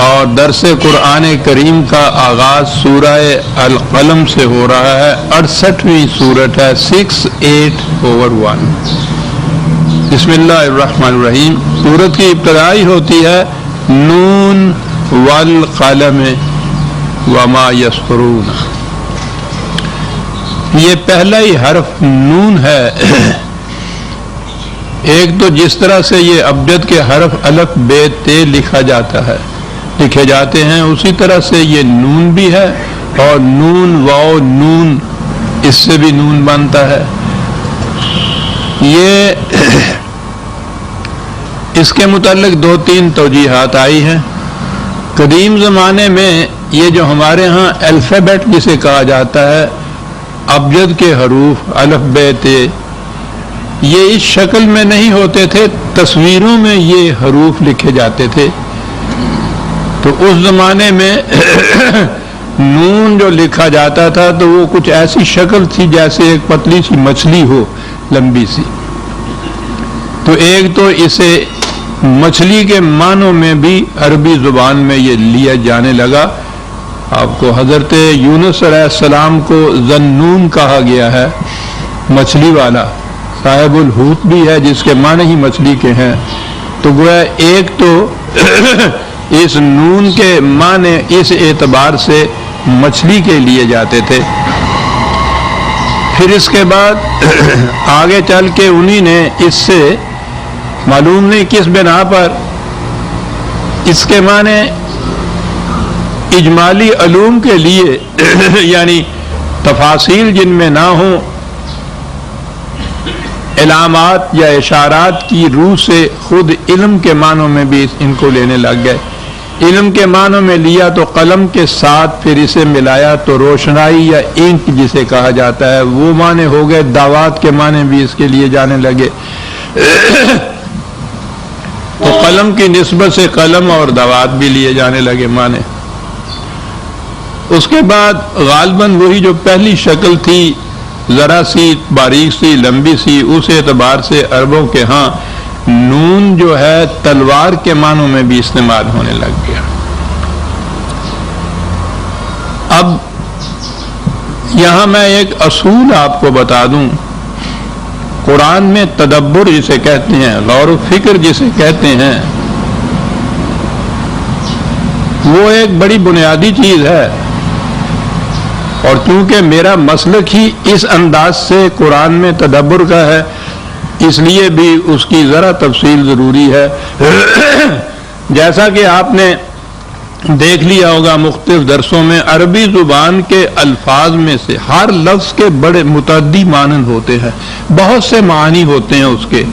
اور درس قرآن کریم کا آغاز سورہ القلم سے ہو رہا ہے. 68ویں سورت ہے, 68/1. بسم اللہ الرحمن الرحیم. سورت کی ابتدائی ہوتی ہے نون والقلم وما یسطرون. یہ پہلا ہی حرف نون ہے. ایک تو جس طرح سے یہ ابجد کے حرف الف بے تے لکھے جاتے ہیں, اسی طرح سے یہ نون بھی ہے, اور نون واو نون اس سے بھی نون بنتا ہے. یہ اس کے متعلق 2-3 توجیحات آئی ہیں. قدیم زمانے میں یہ جو ہمارے ہاں الفابیٹ جسے کہا جاتا ہے, ابجد کے حروف الف بے تے, یہ اس شکل میں نہیں ہوتے تھے, تصویروں میں یہ حروف لکھے جاتے تھے. تو اس زمانے میں نون جو لکھا جاتا تھا تو وہ کچھ ایسی شکل تھی جیسے ایک پتلی سی مچھلی ہو, لمبی سی. تو ایک تو اسے مچھلی کے معنوں میں بھی عربی زبان میں یہ لیا جانے لگا. آپ کو حضرت یونس علیہ السلام کو ذنون کہا گیا ہے, مچھلی والا. صاحب الحوت بھی ہے جس کے معنی ہی مچھلی کے ہیں. تو گویا ایک تو اس نون کے معنی اس اعتبار سے مچھلی کے لیے جاتے تھے. پھر اس کے بعد آگے چل کے انہی نے اس سے معلوم نہیں کس بنا پر اس کے معنی اجمالی علوم کے لیے یعنی تفاصیل جن میں نہ ہوں, علامات یا اشارات کی روح سے خود علم کے معنوں میں بھی ان کو لینے لگ گئے. علم کے معنوں میں لیا تو قلم کے ساتھ پھر اسے ملایا تو روشنائی یا انک جسے کہا جاتا ہے وہ معنی ہو گئے. دعوات کے معنی بھی اس کے لیے جانے لگے. تو قلم کی نسبت سے قلم اور دعوات بھی لیے جانے لگے معنی. اس کے بعد غالباً وہی جو پہلی شکل تھی, ذرا سی باریک سی لمبی سی, اس اعتبار سے عربوں کے ہاں نون جو ہے تلوار کے معنوں میں بھی استعمال ہونے لگ گیا. اب یہاں میں ایک اصول آپ کو بتا دوں. قرآن میں تدبر جسے کہتے ہیں, غور و فکر جسے کہتے ہیں, وہ ایک بڑی بنیادی چیز ہے. اور چونکہ میرا مسلک ہی اس انداز سے قرآن میں تدبر کا ہے, اس لیے بھی اس کی ذرا تفصیل ضروری ہے. جیسا کہ آپ نے دیکھ لیا ہوگا مختلف درسوں میں, عربی زبان کے الفاظ میں سے ہر لفظ کے بڑے متعدی معنی ہوتے ہیں, بہت سے معنی ہوتے ہیں اس کے.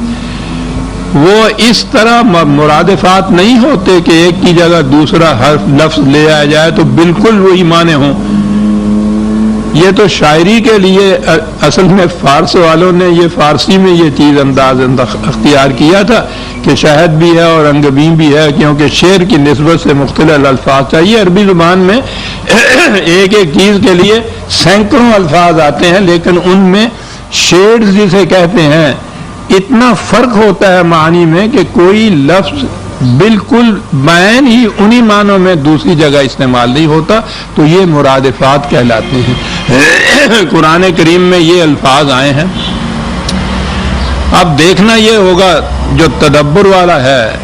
وہ اس طرح مرادفات نہیں ہوتے کہ ایک کی جگہ دوسرا حرف لفظ لے آیا جائے تو بالکل وہی معنی ہوں. یہ تو شاعری کے لیے اصل میں فارس والوں نے یہ فارسی میں یہ چیز انداز اختیار کیا تھا کہ شہد بھی ہے اور انگبین بھی ہے, کیونکہ شعر کی نسبت سے مختلف الفاظ چاہیے. عربی زبان میں ایک ایک چیز کے لیے سینکڑوں الفاظ آتے ہیں, لیکن ان میں شیڈز جسے کہتے ہیں اتنا فرق ہوتا ہے معنی میں کہ کوئی لفظ بالکل بعین ہی انہی معنوں میں دوسری جگہ استعمال نہیں ہوتا. تو یہ مرادفات کہلاتے ہیں. قرآن کریم میں یہ الفاظ آئے ہیں. اب دیکھنا یہ ہوگا جو تدبر والا ہے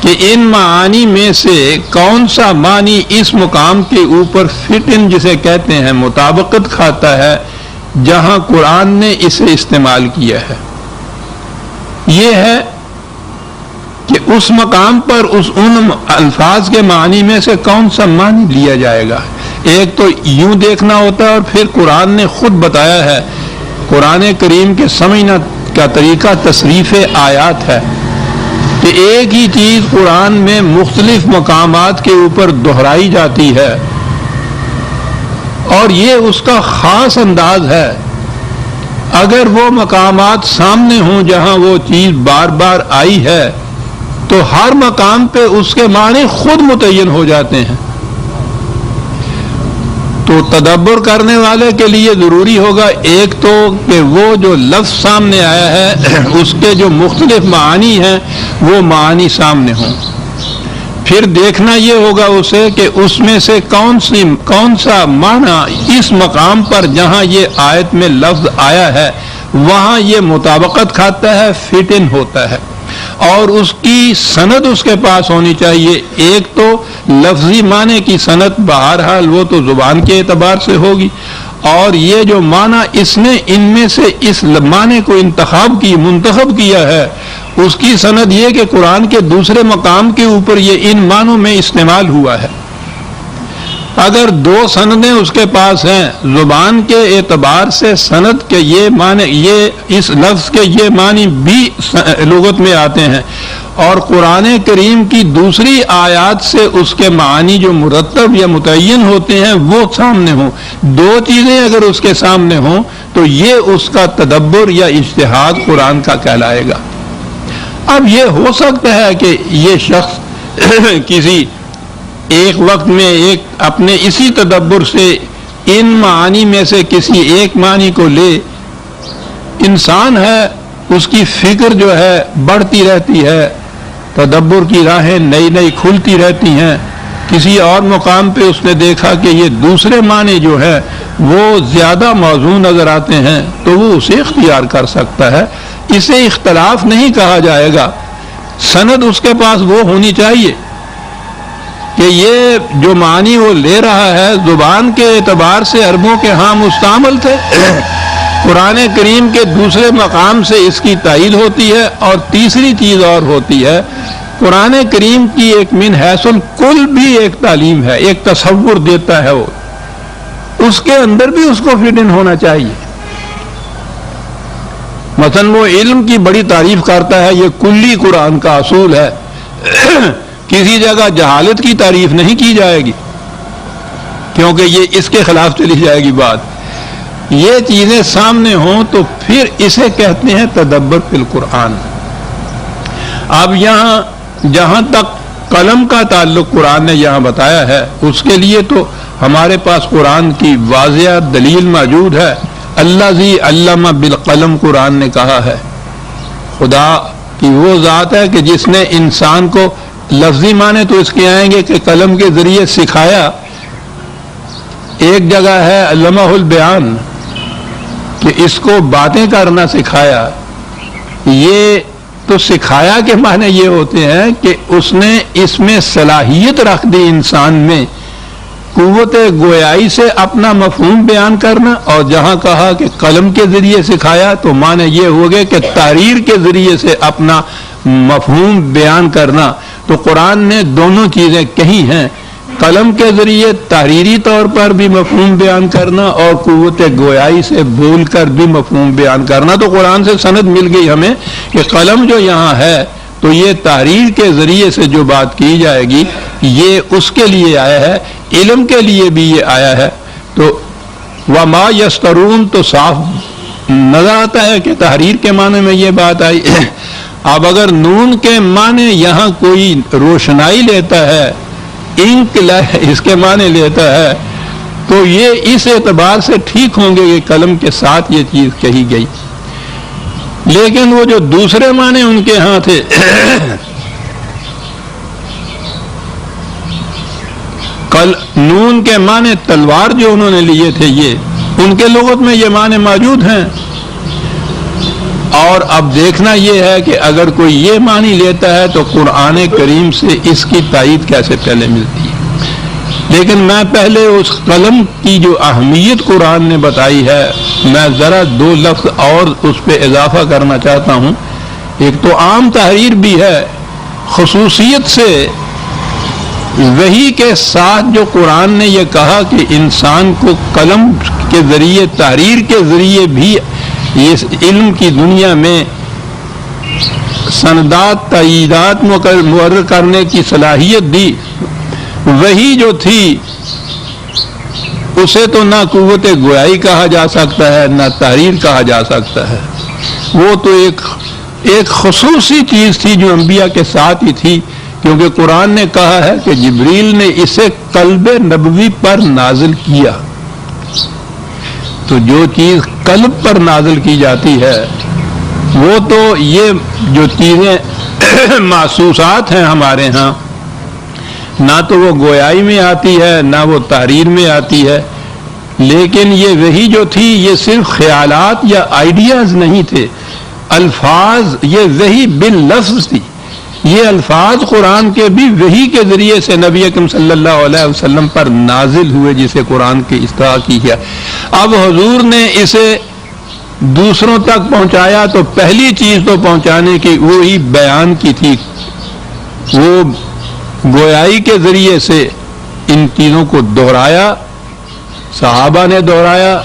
کہ ان معانی میں سے کون سا معنی اس مقام کے اوپر فٹ ان جسے کہتے ہیں مطابقت کھاتا ہے جہاں قرآن نے اسے استعمال کیا ہے. یہ ہے کہ اس مقام پر ان الفاظ کے معنی میں سے کون سا معنی لیا جائے گا. ایک تو یوں دیکھنا ہوتا ہے, اور پھر قرآن نے خود بتایا ہے. قرآن کریم کے سمجھنا کا طریقہ تصریف آیات ہے کہ ایک ہی چیز قرآن میں مختلف مقامات کے اوپر دہرائی جاتی ہے, اور یہ اس کا خاص انداز ہے. اگر وہ مقامات سامنے ہوں جہاں وہ چیز بار بار آئی ہے تو ہر مقام پہ اس کے معنی خود متعین ہو جاتے ہیں. تو تدبر کرنے والے کے لیے ضروری ہوگا ایک تو کہ وہ جو لفظ سامنے آیا ہے اس کے جو مختلف معانی ہیں وہ معانی سامنے ہوں. پھر دیکھنا یہ ہوگا اسے کہ اس میں سے کون سا معنی اس مقام پر جہاں یہ آیت میں لفظ آیا ہے وہاں یہ مطابقت کھاتا ہے، فٹ ان ہوتا ہے، اور اس کی سند اس کے پاس ہونی چاہیے۔ ایک تو لفظی معنی کی سند بہرحال وہ تو زبان کے اعتبار سے ہوگی، اور یہ جو معنی اس نے ان میں سے اس معنی کو منتخب کیا ہے اس کی سند یہ کہ قرآن کے دوسرے مقام کے اوپر یہ ان معنوں میں استعمال ہوا ہے۔ اگر دو سندیں اس کے پاس ہیں زبان کے اعتبار سے سند کے یہ معنی، یہ اس لفظ کے یہ معنی بھی لغت میں آتے ہیں، اور قرآن کریم کی دوسری آیات سے اس کے معانی جو مرتب یا متعین ہوتے ہیں وہ سامنے ہوں، دو چیزیں اگر اس کے سامنے ہوں تو یہ اس کا تدبر یا اجتہاد قرآن کا کہلائے گا۔ اب یہ ہو سکتا ہے کہ یہ شخص کسی ایک وقت میں ایک اپنے اسی تدبر سے ان معانی میں سے کسی ایک معنی کو لے، انسان ہے اس کی فکر جو ہے بڑھتی رہتی ہے، تدبر کی راہیں نئی نئی کھلتی رہتی ہیں، کسی اور مقام پہ اس نے دیکھا کہ یہ دوسرے معنی جو ہے وہ زیادہ موزوں نظر آتے ہیں تو وہ اسے اختیار کر سکتا ہے، اسے اختلاف نہیں کہا جائے گا۔ سند اس کے پاس وہ ہونی چاہیے کہ یہ جو معنی وہ لے رہا ہے زبان کے اعتبار سے عربوں کے ہاں مستعمل تھے، قرآن کریم کے دوسرے مقام سے اس کی تائید ہوتی ہے، اور تیسری چیز اور ہوتی ہے قرآن کریم کی ایک من حیث الکل بھی ایک تعلیم ہے، ایک تصور دیتا ہے، وہ اس کے اندر بھی اس کو فٹ ان ہونا چاہیے۔ مثلا وہ علم کی بڑی تعریف کرتا ہے، یہ کلی قرآن کا اصول ہے، کسی جگہ جہالت کی تعریف نہیں کی جائے گی کیونکہ یہ اس کے خلاف چلی جائے گی بات۔ یہ چیزیں سامنے ہوں تو پھر اسے کہتے ہیں تدبر فی القرآن۔ اب یہاں جہاں تک قلم کا تعلق قرآن نے یہاں بتایا ہے اس کے لیے تو ہمارے پاس قرآن کی واضح دلیل موجود ہے۔ الذی علم بالقلم قرآن نے کہا ہے، خدا کی وہ ذات ہے کہ جس نے انسان کو لفظی معنی تو اس کے آئیں گے کہ قلم کے ذریعے سکھایا، ایک جگہ ہے علمہ البیان کہ اس کو باتیں کرنا سکھایا، یہ تو سکھایا کے معنی یہ ہوتے ہیں کہ اس نے اس میں صلاحیت رکھ دی انسان میں قوت گویائی سے اپنا مفہوم بیان کرنا، اور جہاں کہا کہ قلم کے ذریعے سکھایا تو معنی یہ ہو گئے کہ تحریر کے ذریعے سے اپنا مفہوم بیان کرنا۔ تو قرآن نے دونوں چیزیں کہی ہیں، قلم کے ذریعے تحریری طور پر بھی مفہوم بیان کرنا اور قوت گویائی سے بول کر بھی مفہوم بیان کرنا۔ تو قرآن سے سند مل گئی ہمیں کہ قلم جو یہاں ہے تو یہ تحریر کے ذریعے سے جو بات کی جائے گی یہ اس کے لیے آیا ہے، علم کے لیے بھی یہ آیا ہے۔ تو وما یسترون تو صاف نظر آتا ہے کہ تحریر کے معنی میں یہ بات آئی۔ اب اگر نون کے معنی یہاں کوئی روشنائی لیتا ہے، انک اس کے معنی لیتا ہے تو یہ اس اعتبار سے ٹھیک ہوں گے کہ قلم کے ساتھ یہ چیز کہی گئی، لیکن وہ جو دوسرے معنی ان کے ہاں تھے نون کے معنی تلوار جو انہوں نے لیے تھے یہ ان کے لغت میں یہ معنی موجود ہیں، اور اب دیکھنا یہ ہے کہ اگر کوئی یہ معنی لیتا ہے تو قرآن کریم سے اس کی تائید کیسے پہلے ملتی ہے۔ لیکن میں پہلے اس قلم کی جو اہمیت قرآن نے بتائی ہے میں ذرا دو لفظ اور اس پہ اضافہ کرنا چاہتا ہوں۔ ایک تو عام تحریر بھی ہے، خصوصیت سے وحی کے ساتھ جو قرآن نے یہ کہا کہ انسان کو قلم کے ذریعے تحریر کے ذریعے بھی اس علم کی دنیا میں سندات تائیدات مقرر کرنے کی صلاحیت دی، وہی جو تھی اسے تو نہ قوت گویائی کہا جا سکتا ہے نہ تحریر کہا جا سکتا ہے، وہ تو ایک خصوصی چیز تھی جو انبیاء کے ساتھ ہی تھی، کیونکہ قرآن نے کہا ہے کہ جبریل نے اسے قلب نبوی پر نازل کیا۔ تو جو چیز قلب پر نازل کی جاتی ہے وہ تو یہ جو چیزیں محسوسات ہیں ہمارے ہاں نہ تو وہ گویائی میں آتی ہے نہ وہ تحریر میں آتی ہے، لیکن یہ وحی جو تھی یہ صرف خیالات یا آئیڈیاز نہیں تھے، الفاظ، یہ وحی باللفظ تھی، یہ الفاظ قرآن کے بھی وحی کے ذریعے سے نبی اکرم صلی اللہ علیہ وسلم پر نازل ہوئے، جسے قرآن کی اصطلاح کی ہے۔ اب حضور نے اسے دوسروں تک پہنچایا تو پہلی چیز تو پہنچانے کی وہی بیان کی تھی، وہ گویائی کے ذریعے سے ان چیزوں کو دہرایا، صحابہ نے دہرایا،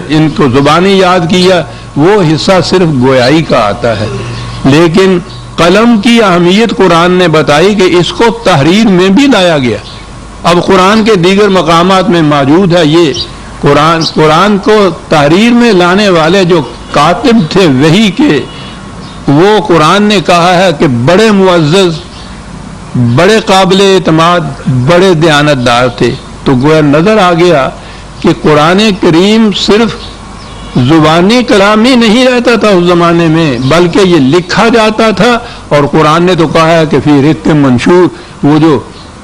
ان کو زبانی یاد کیا، وہ حصہ صرف گویائی کا آتا ہے، لیکن قلم کی اہمیت قرآن نے بتائی کہ اس کو تحریر میں بھی لایا گیا۔ اب قرآن کے دیگر مقامات میں موجود ہے یہ قرآن کو تحریر میں لانے والے جو کاتب تھے وحی کے، وہ قرآن نے کہا ہے کہ بڑے معزز، بڑے قابل اعتماد، بڑے دیانتدار تھے۔ تو گویا نظر آ گیا کہ قرآن کریم صرف زبانی کلامی نہیں رہتا تھا اس زمانے میں، بلکہ یہ لکھا جاتا تھا، اور قرآن نے تو کہا ہے کہ فی رق منشور،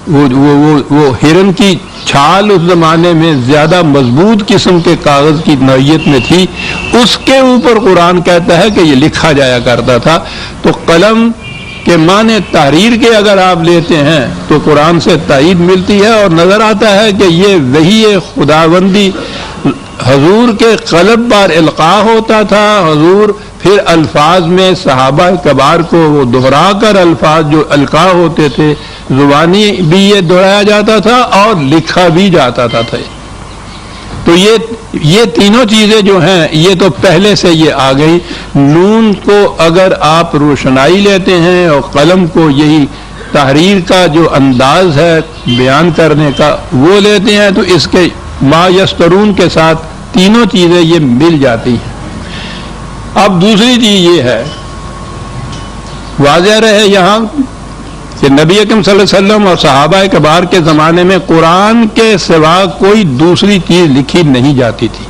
وہ ہرن کی چھال اس زمانے میں زیادہ مضبوط قسم کے کاغذ کی نوعیت میں تھی، اس کے اوپر قرآن کہتا ہے کہ یہ لکھا جایا کرتا تھا۔ تو قلم کے معنی تحریر کے اگر آپ لیتے ہیں تو قرآن سے تائید ملتی ہے، اور نظر آتا ہے کہ یہ وحی خداوندی حضور کے قلب پر القاء ہوتا تھا، حضور پھر الفاظ میں صحابہ کبار کو وہ دہرا کر الفاظ جو القاء ہوتے تھے، زبانی بھی یہ دہرایا جاتا تھا اور لکھا بھی جاتا تھا۔ تو یہ تینوں چیزیں جو ہیں یہ تو پہلے سے یہ آ گئی۔ نون کو اگر آپ روشنائی لیتے ہیں اور قلم کو یہی تحریر کا جو انداز ہے بیان کرنے کا وہ لیتے ہیں، تو اس کے ما یسترون کے ساتھ تینوں چیزیں یہ مل جاتی ہیں۔ اب دوسری چیز یہ ہے، واضح رہے یہاں کہ نبی اکرم صلی اللہ علیہ وسلم اور صحابہ کبار کے زمانے میں قرآن کے سوا کوئی دوسری چیز لکھی نہیں جاتی تھی۔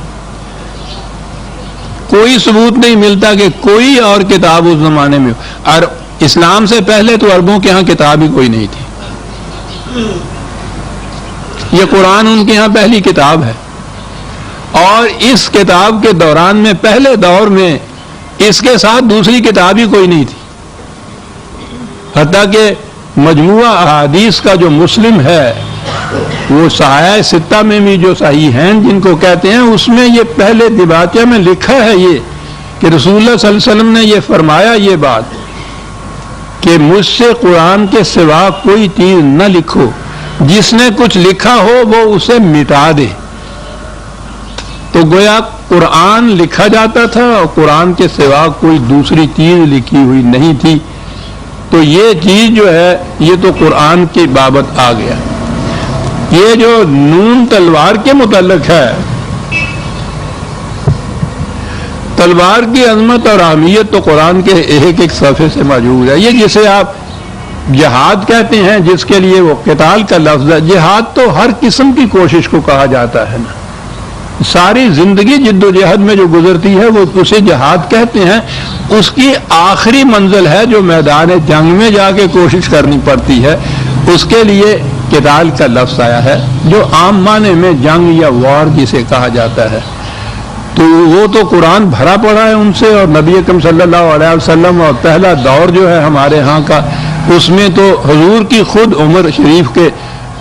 کوئی ثبوت نہیں ملتا کہ کوئی اور کتاب اس زمانے میں، اور اسلام سے پہلے تو عربوں کے ہاں کتاب ہی کوئی نہیں تھی، یہ قرآن ان کے ہاں پہلی کتاب ہے، اور اس کتاب کے دوران میں پہلے دور میں اس کے ساتھ دوسری کتاب ہی کوئی نہیں تھی، حتیٰ کہ مجموعہ احادیث کا جو مسلم ہے وہ صحیح ستہ میں بھی جو صحیحین جن کو کہتے ہیں، اس میں یہ پہلے دباچہ میں لکھا ہے یہ کہ رسول اللہ صلی اللہ علیہ وسلم نے یہ فرمایا یہ بات کہ مجھ سے قرآن کے سوا کوئی چیز نہ لکھو، جس نے کچھ لکھا ہو وہ اسے مٹا دے۔ تو گویا قرآن لکھا جاتا تھا اور قرآن کے سوا کوئی دوسری چیز لکھی ہوئی نہیں تھی۔ تو یہ چیز جو ہے یہ تو قرآن کی بابت آ گیا۔ یہ جو نون تلوار کے متعلق ہے، تلوار کی عظمت اور اہمیت تو قرآن کے ایک ایک صفحے سے موجود ہے۔ یہ جسے آپ جہاد کہتے ہیں، جس کے لیے وہ قتال کا لفظ ہے، جہاد تو ہر قسم کی کوشش کو کہا جاتا ہے نا، ساری زندگی جد و جہد میں جو گزرتی ہے وہ اسے جہاد کہتے ہیں۔ اس کی آخری منزل ہے جو میدان جنگ میں جا کے کوشش کرنی پڑتی ہے، اس کے لیے قتال کا لفظ آیا ہے، جو عام معنی میں جنگ یا وار جسے کہا جاتا ہے۔ تو وہ تو قرآن بھرا پڑا ہے ان سے، اور نبی اکرم صلی اللہ علیہ وسلم اور پہلا دور جو ہے ہمارے ہاں کا، اس میں تو حضور کی خود عمر شریف کے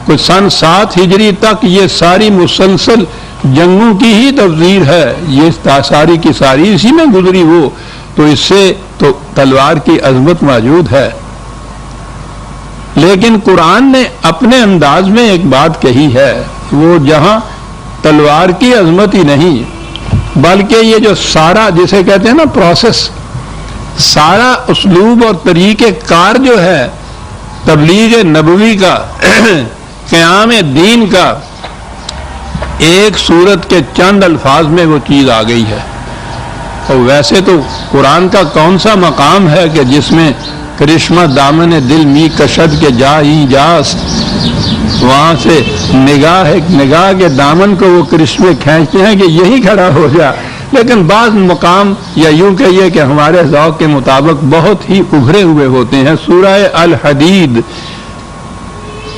کچھ سن 7 ہجری تک یہ ساری مسلسل جنگوں کی ہی تفسیر ہے، یہ ساری کی ساری اسی میں گزری وہ، تو اس سے تو تلوار کی عظمت موجود ہے۔ لیکن قرآن نے اپنے انداز میں ایک بات کہی ہے، وہ جہاں تلوار کی عظمت ہی نہیں بلکہ یہ جو سارا جسے کہتے ہیں نا پروسیس، سارا اسلوب اور طریقہ کار جو ہے تبلیغ نبوی کا، قیام دین کا، ایک سورت کے چند الفاظ میں وہ چیز آ گئی ہے۔ اور ویسے تو قرآن کا کون سا مقام ہے کہ جس میں کرشمہ دامن دل می کشد کے جا ہی جاس، وہاں سے نگاہ کے دامن کو وہ کرشمے کھینچتے ہیں کہ یہی کھڑا ہو جا، لیکن بعض مقام یا یوں کہیے کہ ہمارے ذوق کے مطابق بہت ہی ابھرے ہوئے ہوتے ہیں۔ سورہ الحدید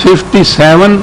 57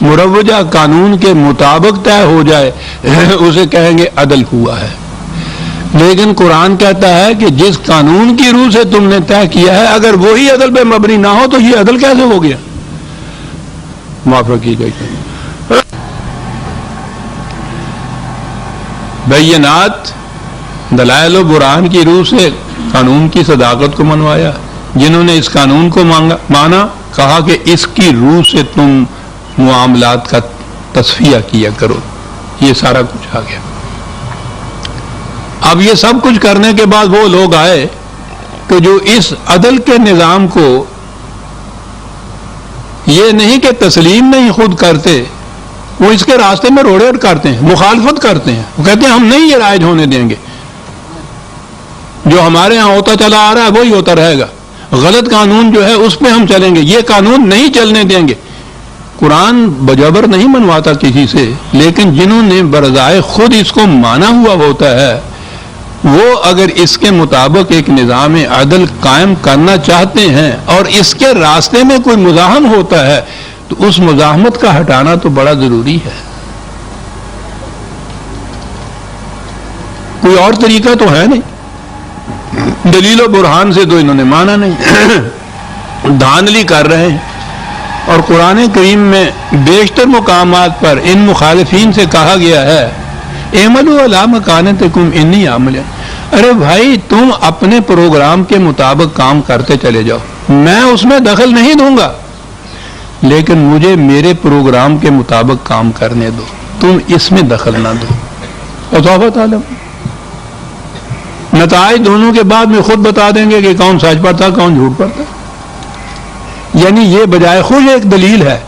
مروجہ قانون کے مطابق طے ہو جائے اسے کہیں گے عدل ہوا ہے. لیکن قرآن کہتا ہے کہ جس قانون کی روح سے تم نے طے کیا ہے اگر وہی عدل پہ مبنی نہ ہو تو یہ عدل کیسے ہو گیا؟ معاف رکھیے گا. بینات دلائل و برہان کی روح سے قانون کی صداقت کو منوایا. جنہوں نے اس قانون کو مانا کہا کہ اس کی روح سے تم معاملات کا تصفیہ کیا کرو. یہ سارا کچھ آ گیا. اب یہ سب کچھ کرنے کے بعد وہ لوگ آئے کہ جو اس عدل کے نظام کو یہ نہیں کہ تسلیم نہیں خود کرتے، وہ اس کے راستے میں روڑے اٹکاتے ہیں، مخالفت کرتے ہیں. وہ کہتے ہیں ہم نہیں یہ رائج ہونے دیں گے، جو ہمارے ہاں ہوتا چلا آ رہا ہے وہی ہوتا رہے گا. غلط قانون جو ہے اس پہ ہم چلیں گے، یہ قانون نہیں چلنے دیں گے. قرآن بجبر نہیں منواتا کسی سے، لیکن جنہوں نے برضائے خود اس کو مانا ہوا ہوتا ہے وہ اگر اس کے مطابق ایک نظام عدل قائم کرنا چاہتے ہیں اور اس کے راستے میں کوئی مزاحم ہوتا ہے تو اس مزاحمت کا ہٹانا تو بڑا ضروری ہے. کوئی اور طریقہ تو ہے نہیں. دلیل و برہان سے تو انہوں نے مانا نہیں، دھاندلی کر رہے ہیں. اور قرآن کریم میں بیشتر مقامات پر ان مخالفین سے کہا گیا ہے اعملوا علی مکانتکم انی عامل. ارے بھائی تم اپنے پروگرام کے مطابق کام کرتے چلے جاؤ، میں اس میں دخل نہیں دوں گا، لیکن مجھے میرے پروگرام کے مطابق کام کرنے دو، تم اس میں دخل نہ دو. وصافت عالم نتائج دونوں کے بعد میں خود بتا دیں گے کہ کون سچ پر تھا کون جھوٹ پر تھا. یعنی یہ بجائے خود ایک دلیل ہے.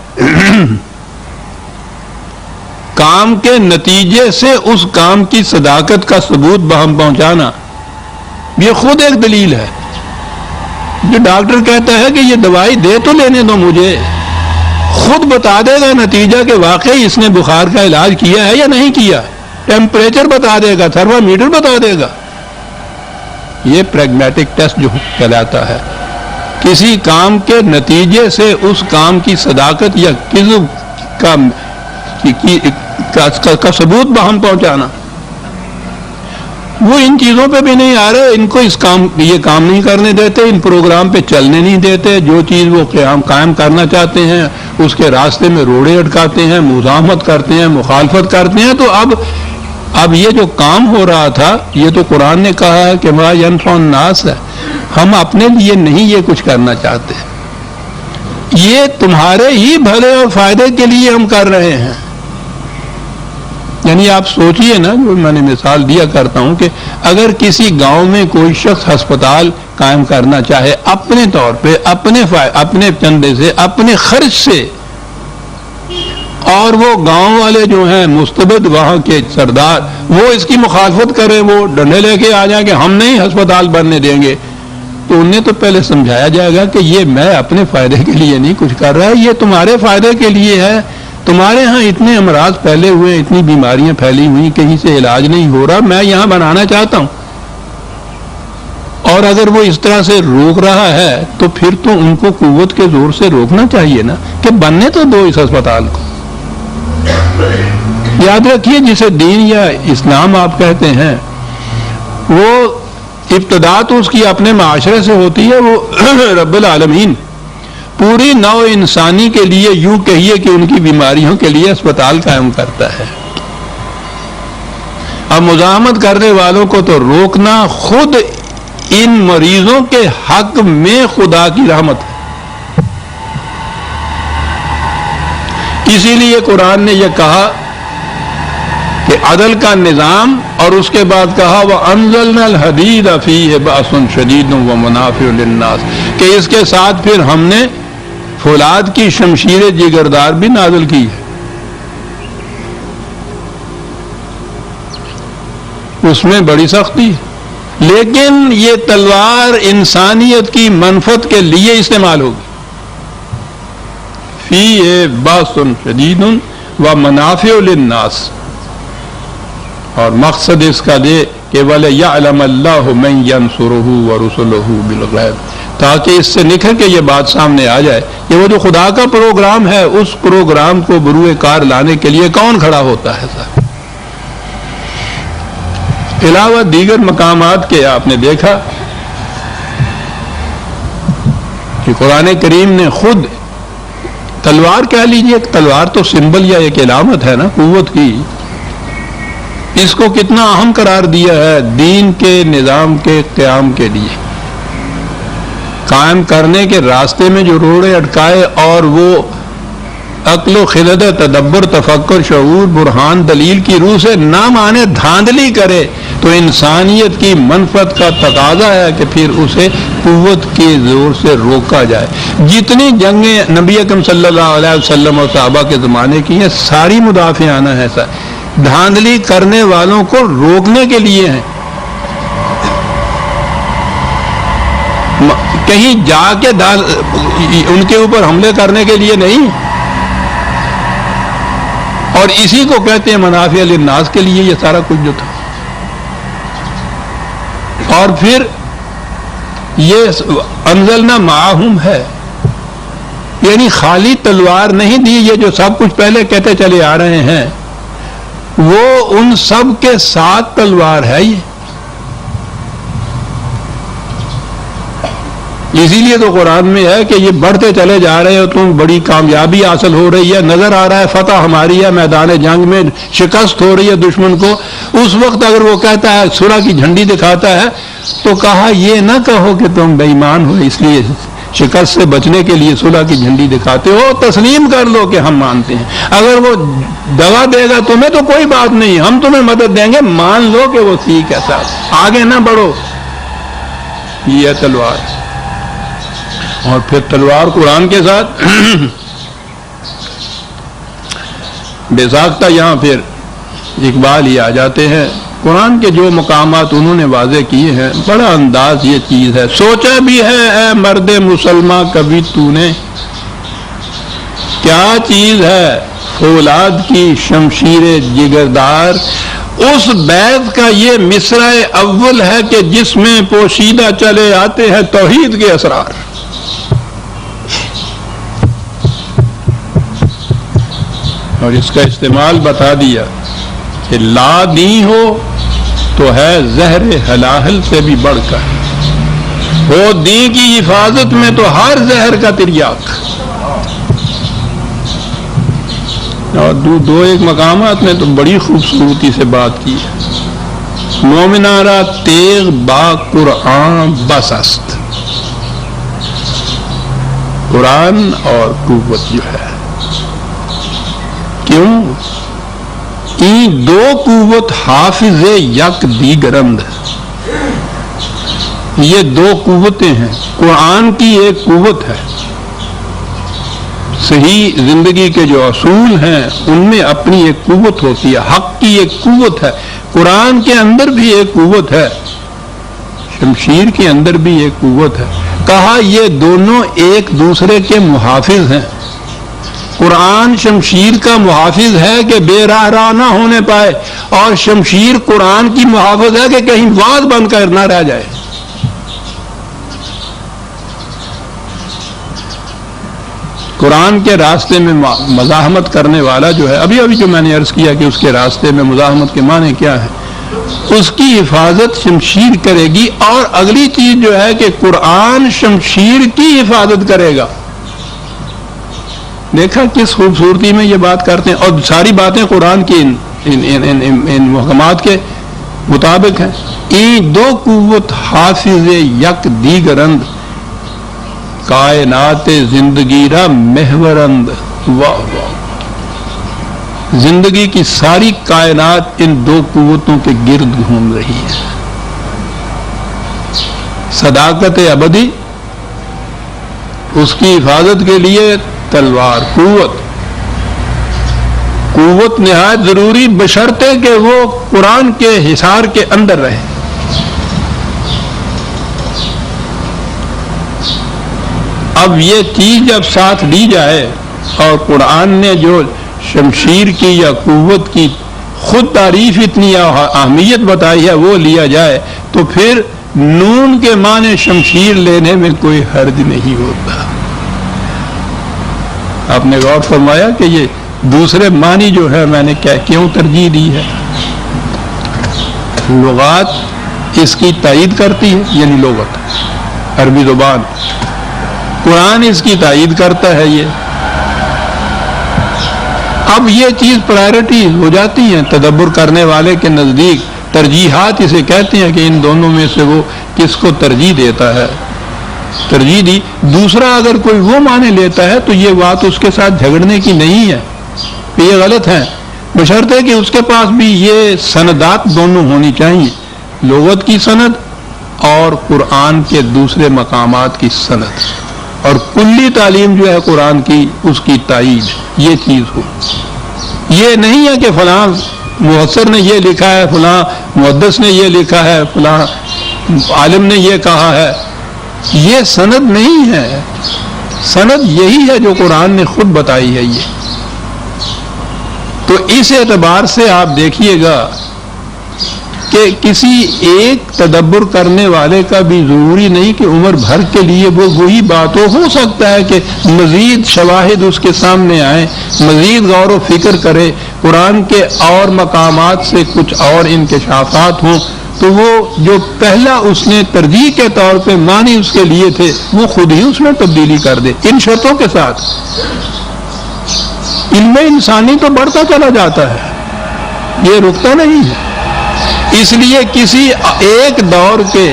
کام کے نتیجے سے اس کام کی صداقت کا ثبوت بہم پہنچانا یہ خود ایک دلیل ہے. جو ڈاکٹر کہتا ہے کہ یہ دوائی دے تو لینے دو مجھے، خود بتا دے گا نتیجہ کہ واقعی اس نے بخار کا علاج کیا ہے یا نہیں کیا. ٹیمپریچر بتا دے گا، تھرمامیٹر بتا دے گا. یہ پریگمیٹک ٹیسٹ جو کہلاتا ہے، کسی کام کے نتیجے سے اس کام کی صداقت یا کذب کا ثبوت بہم پہنچانا. وہ ان چیزوں پہ بھی نہیں آ رہے، ان کو یہ کام نہیں کرنے دیتے، ان پروگرام پہ چلنے نہیں دیتے. جو چیز وہ قائم کرنا چاہتے ہیں اس کے راستے میں روڑے اٹکاتے ہیں، مزاحمت کرتے ہیں، مخالفت کرتے ہیں. تو اب یہ جو کام ہو رہا تھا یہ تو قرآن نے کہا ہے کہ ما ینفع الناس ہے، ہم اپنے لیے نہیں یہ کچھ کرنا چاہتے، یہ تمہارے ہی بھلے اور فائدے کے لیے ہم کر رہے ہیں. یعنی آپ سوچئے نا، جو میں نے مثال دیا کرتا ہوں کہ اگر کسی گاؤں میں کوئی شخص ہسپتال قائم کرنا چاہے اپنے طور پہ، اپنے چندے سے، اپنے خرچ سے، اور وہ گاؤں والے جو ہیں مستبد وہاں کے سردار وہ اس کی مخالفت کریں، وہ ڈنڈے لے کے آ جائیں کہ ہم نہیں ہسپتال بننے دیں گے، تو انہیں تو پہلے سمجھایا جائے گا کہ یہ میں اپنے فائدے کے لیے نہیں کچھ کر رہا، یہ تمہارے فائدے کے لیے ہے. تمہارے ہاں اتنے امراض پھیلے ہوئے، اتنی بیماریاں پھیلی ہوئی، کہیں سے علاج نہیں ہو رہا، میں یہاں بنانا چاہتا ہوں. اور اگر وہ اس طرح سے روک رہا ہے تو پھر تو ان کو قوت کے زور سے روکنا چاہیے نا کہ بننے تو دو اس ہسپتال کو. یاد رکھیے جسے دین یا اسلام آپ کہتے ہیں وہ ابتدا تو اس کی اپنے معاشرے سے ہوتی ہے. وہ رب العالمین پوری نوع انسانی کے لیے، یوں کہیے کہ ان کی بیماریوں کے لیے اسپتال قائم کرتا ہے. اب مزاحمت کرنے والوں کو تو روکنا خود ان مریضوں کے حق میں خدا کی رحمت ہے. اسی لیے قرآن نے یہ کہا کہ عدل کا نظام، اور اس کے بعد کہا وَأَنزَلْنَا الْحَدِيدَ فِيهِ بَأْسٌ شَدِيدٌ وَمَنَافِعُ لِلنَّاسِ، کہ اس کے ساتھ پھر ہم نے فولاد کی شمشیر جگردار بھی نازل کی ہے. اس میں بڑی سختی ہے، لیکن یہ تلوار انسانیت کی منفعت کے لیے استعمال ہوگی. فِيهِ بَأْسٌ شَدِيدٌ وَمَنَافِعُ لِلنَّاسِ، اور مقصد اس کا دے کہ وَلِيَعْلَمَ اللَّهُ مَن يَنصُرُهُ وَرُسُلُهُ بِالْغَيْبِ، تاکہ اس سے نکھر کے یہ بات سامنے آ جائے کہ وہ جو خدا کا پروگرام ہے اس پروگرام کو بروئے کار لانے کے لیے کون کھڑا ہوتا ہے صاحب. علاوہ دیگر مقامات کے آپ نے دیکھا کہ قرآن کریم نے خود تلوار کہہ لیجئے، تلوار تو سمبل یا ایک علامت ہے نا قوت کی، اس کو کتنا اہم قرار دیا ہے دین کے نظام کے قیام کے لیے، قائم کرنے کے راستے میں جو روڑے اٹکائے اور وہ عقل و خرد تدبر تفکر شعور برہان دلیل کی روح سے نہ مانے دھاندلی کرے تو انسانیت کی منفعت کا تقاضا ہے کہ پھر اسے قوت کے زور سے روکا جائے. جتنی جنگیں نبی اکرم صلی اللہ علیہ وسلم اور صحابہ کے زمانے کی ہیں ساری مدافعانہ ہیں سر، دھاندلی کرنے والوں کو روکنے کے لیے ہیں، کہیں جا کے ان کے اوپر حملے کرنے کے لیے نہیں. اور اسی کو کہتے ہیں منافع للناس کے لیے یہ سارا کچھ جو تھا. اور پھر یہ انزلنا معہم ہے، یعنی خالی تلوار نہیں دی، یہ جو سب کچھ پہلے کہتے چلے آ رہے ہیں وہ ان سب کے ساتھ تلوار ہے. یہ اسی لیے تو قرآن میں ہے کہ یہ بڑھتے چلے جا رہے ہو تم، بڑی کامیابی حاصل ہو رہی ہے، نظر آ رہا ہے فتح ہماری ہے، میدان جنگ میں شکست ہو رہی ہے دشمن کو. اس وقت اگر وہ کہتا ہے صلح کی جھنڈی دکھاتا ہے تو کہا یہ نہ کہو کہ تم بے ایمان ہو اس لیے شکست سے بچنے کے لیے صلح کی جھنڈی دکھاتے ہو، تسلیم کر لو کہ ہم مانتے ہیں. اگر وہ دغا دے گا تمہیں تو کوئی بات نہیں، ہم تمہیں مدد دیں گے، مان لو کہ وہ ٹھیک ہے صاحب، آگے نہ بڑھو. یہ ہے تلوار. اور پھر تلوار قرآن کے ساتھ بے ساختہ یہاں پھر اقبال ہی آ جاتے ہیں. قرآن کے جو مقامات انہوں نے واضح کیے ہیں بڑا انداز یہ چیز ہے. سوچا بھی ہے اے مرد مسلماں کبھی تو نے کیا چیز ہے فولاد کی شمشیر جگردار، اس بیت کا یہ مصرع اول ہے کہ جس میں پوشیدہ چلے آتے ہیں توحید کے اسرار. اور اس کا استعمال بتا دیا کہ لا دی ہو تو ہے زہر ہلاہل سے بھی بڑھ کر، ہو دی کی حفاظت میں تو ہر زہر کا تریاق. اور دو ایک مقامات میں تو بڑی خوبصورتی سے بات کی ہے. مومنارا تیغ با قرآن بس است، قرآن اور قوت جو ہے کیوں این دو قوت حافظ یک دیگرند، یہ دو قوتیں ہیں. قرآن کی ایک قوت ہے، صحیح زندگی کے جو اصول ہیں ان میں اپنی ایک قوت ہوتی ہے، حق کی ایک قوت ہے. قرآن کے اندر بھی ایک قوت ہے، شمشیر کے اندر بھی ایک قوت ہے. کہا یہ دونوں ایک دوسرے کے محافظ ہیں. قرآن شمشیر کا محافظ ہے کہ بے راہ نہ ہونے پائے، اور شمشیر قرآن کی محافظ ہے کہ کہیں واز بن کر نہ رہ جائے. قرآن کے راستے میں مزاحمت کرنے والا جو ہے، ابھی جو میں نے عرض کیا کہ اس کے راستے میں مزاحمت کے معنی کیا ہے، اس کی حفاظت شمشیر کرے گی. اور اگلی چیز جو ہے کہ قرآن شمشیر کی حفاظت کرے گا. دیکھا کس خوبصورتی میں یہ بات کرتے ہیں، اور ساری باتیں قرآن کی ان محکمات کے مطابق ہیں. این دو قوت حافظ یک دیگرند، کائنات زندگی را محورند. واہ واہ، زندگی کی ساری کائنات ان دو قوتوں کے گرد گھوم رہی ہے. صداقت ابدی، اس کی حفاظت کے لیے تلوار. قوت نہایت ضروری بشرطے کہ وہ قرآن کے حصار کے اندر رہے. اب یہ چیز جب ساتھ دی جائے اور قرآن نے جو شمشیر کی یا قوت کی خود تعریف اتنی اہمیت بتائی ہے وہ لیا جائے، تو پھر نون کے معنی شمشیر لینے میں کوئی حرج نہیں ہوتا. آپ نے غور فرمایا کہ یہ دوسرے معنی جو ہے میں نے کیوں ترجیح دی ہے؟ لغات اس کی تائید کرتی ہے، یعنی لغت عربی زبان، قرآن اس کی تائید کرتا ہے. یہ اب یہ چیز پرائرٹی ہو جاتی ہیں تدبر کرنے والے کے نزدیک، ترجیحات اسے کہتے ہیں کہ ان دونوں میں سے وہ کس کو ترجیح دیتا ہے. ترجیح دی. دوسرا اگر کوئی وہ معنی لیتا ہے تو یہ بات اس کے ساتھ جھگڑنے کی نہیں ہے کہ یہ غلط ہے، بشرطے کہ اس کے پاس بھی یہ سندات دونوں ہونی چاہیے، لغت کی سند اور قرآن کے دوسرے مقامات کی سند، اور کلی تعلیم جو ہے قرآن کی اس کی تائید یہ چیز ہو. یہ نہیں ہے کہ فلاں محسر نے یہ لکھا ہے، فلاں محدث نے یہ لکھا ہے، فلاں عالم نے یہ کہا ہے. یہ سند نہیں ہے. سند یہی ہے جو قرآن نے خود بتائی ہے. یہ تو اس اعتبار سے آپ دیکھیے گا کہ کسی ایک تدبر کرنے والے کا بھی ضروری نہیں کہ عمر بھر کے لیے وہ وہی بات ہو سکتا ہے کہ مزید شواہد اس کے سامنے آئیں، مزید غور و فکر کرے، قرآن کے اور مقامات سے کچھ اور انکشافات ہوں، تو وہ جو پہلا اس نے ترجیح کے طور پہ معنی اس کے لیے تھے وہ خود ہی اس میں تبدیلی کر دے، ان شرطوں کے ساتھ. علم انسانی تو بڑھتا چلا جاتا ہے، یہ رکتا نہیں ہے. اس لیے کسی ایک دور کے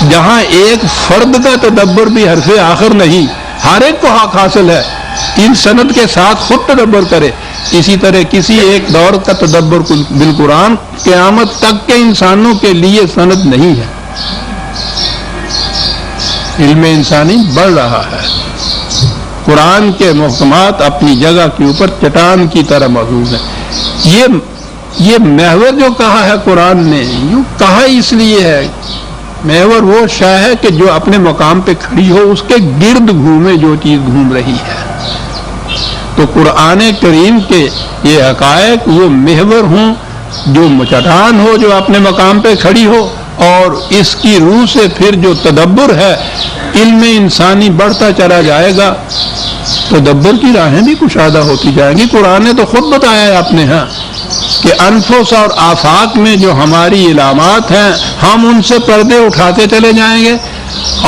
جہاں ایک فرد کا تدبر بھی حرف آخر نہیں، ہر ایک کو حق حاصل ہے ان سند کے ساتھ خود تدبر کرے، اسی طرح کسی ایک دور کا تدبر بالقرآن قیامت تک کے انسانوں کے لیے سند نہیں ہے. علم انسانی بڑھ رہا ہے. قرآن کے محکمات اپنی جگہ کے اوپر چٹان کی طرح محفوظ ہیں. یہ محور جو کہا ہے قرآن نے، یوں کہا اس لیے ہے، محور وہ شے ہے کہ جو اپنے مقام پہ کھڑی ہو اس کے گرد گھومے جو چیز گھوم رہی ہے. تو قرآن کریم کے یہ حقائق وہ محور ہوں جو چٹان ہو، جو اپنے مقام پہ کھڑی ہو، اور اس کی روح سے پھر جو تدبر ہے علم انسانی بڑھتا چلا جائے گا، تدبر کی راہیں بھی کشادہ ہوتی جائیں گی. قرآن نے تو خود بتایا ہے اپنے ہاں کہ انفس اور آفاق میں جو ہماری علامات ہیں ہم ان سے پردے اٹھاتے چلے جائیں گے،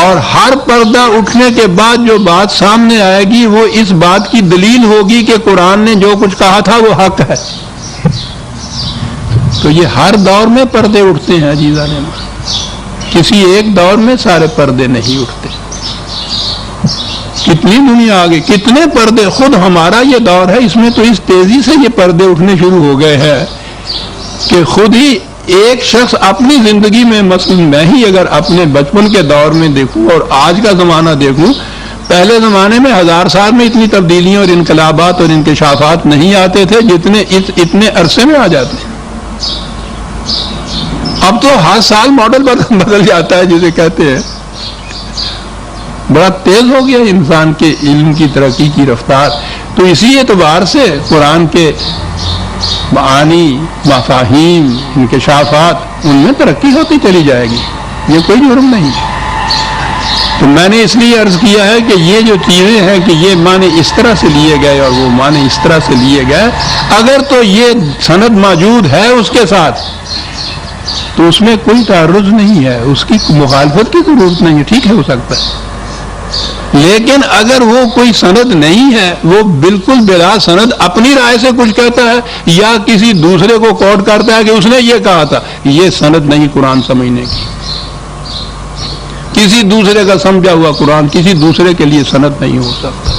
اور ہر پردہ اٹھنے کے بعد جو بات سامنے آئے گی وہ اس بات کی دلیل ہوگی کہ قرآن نے جو کچھ کہا تھا وہ حق ہے. تو یہ ہر دور میں پردے اٹھتے ہیں عزیزان، کسی ایک دور میں سارے پردے نہیں اٹھتے. کتنی دنیا آگے، کتنے پردے. خود ہمارا یہ دور ہے، اس میں تو اس تیزی سے یہ پردے اٹھنے شروع ہو گئے ہیں کہ خود ہی ایک شخص اپنی زندگی میں، مثلا میں ہی اگر اپنے بچپن کے دور میں دیکھوں اور آج کا زمانہ دیکھوں، پہلے زمانے میں 1000 سال میں اتنی تبدیلیاں اور انقلابات اور انکشافات نہیں آتے تھے جتنے اتنے عرصے میں آ جاتے ہیں. اب تو ہر سال ماڈل بدل جاتا ہے جسے کہتے ہیں. بڑا تیز ہو گیا انسان کے علم کی ترقی کی رفتار. تو اسی اعتبار سے قرآن کے معانی، مفاہیم، انکشافات، ان میں ترقی ہوتی چلی جائے گی، یہ کوئی جرم نہیں. تو میں نے اس لیے عرض کیا ہے کہ یہ جو چیزیں ہیں کہ یہ معنی اس طرح سے لیے گئے اور وہ معنی اس طرح سے لیے گئے، اگر تو یہ سند موجود ہے اس کے ساتھ تو اس میں کوئی تعرض نہیں ہے، اس کی مخالفت کی ضرورت نہیں ہے. ٹھیک ہے، ہو سکتا ہے. لیکن اگر وہ کوئی سند نہیں ہے، وہ بالکل بلا سند اپنی رائے سے کچھ کہتا ہے یا کسی دوسرے کو کوٹ کرتا ہے کہ اس نے یہ کہا تھا، یہ سند نہیں قرآن سمجھنے کی. کسی دوسرے کا سمجھا ہوا قرآن کسی دوسرے کے لیے سند نہیں ہو سکتا.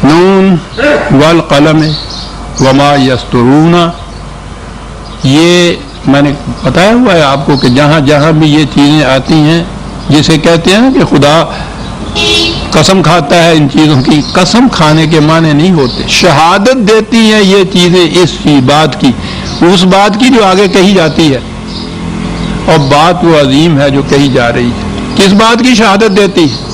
نون والقلم وما یسطرون، یہ میں نے بتایا ہوا ہے آپ کو کہ جہاں جہاں بھی یہ چیزیں آتی ہیں، جسے کہتے ہیں کہ خدا قسم کھاتا ہے ان چیزوں کی، قسم کھانے کے معنی نہیں ہوتے. شہادت دیتی ہیں یہ چیزیں اس بات کی، اس بات کی جو آگے کہی جاتی ہے، اور بات وہ عظیم ہے جو کہی جا رہی ہے. کس بات کی شہادت دیتی ہے؟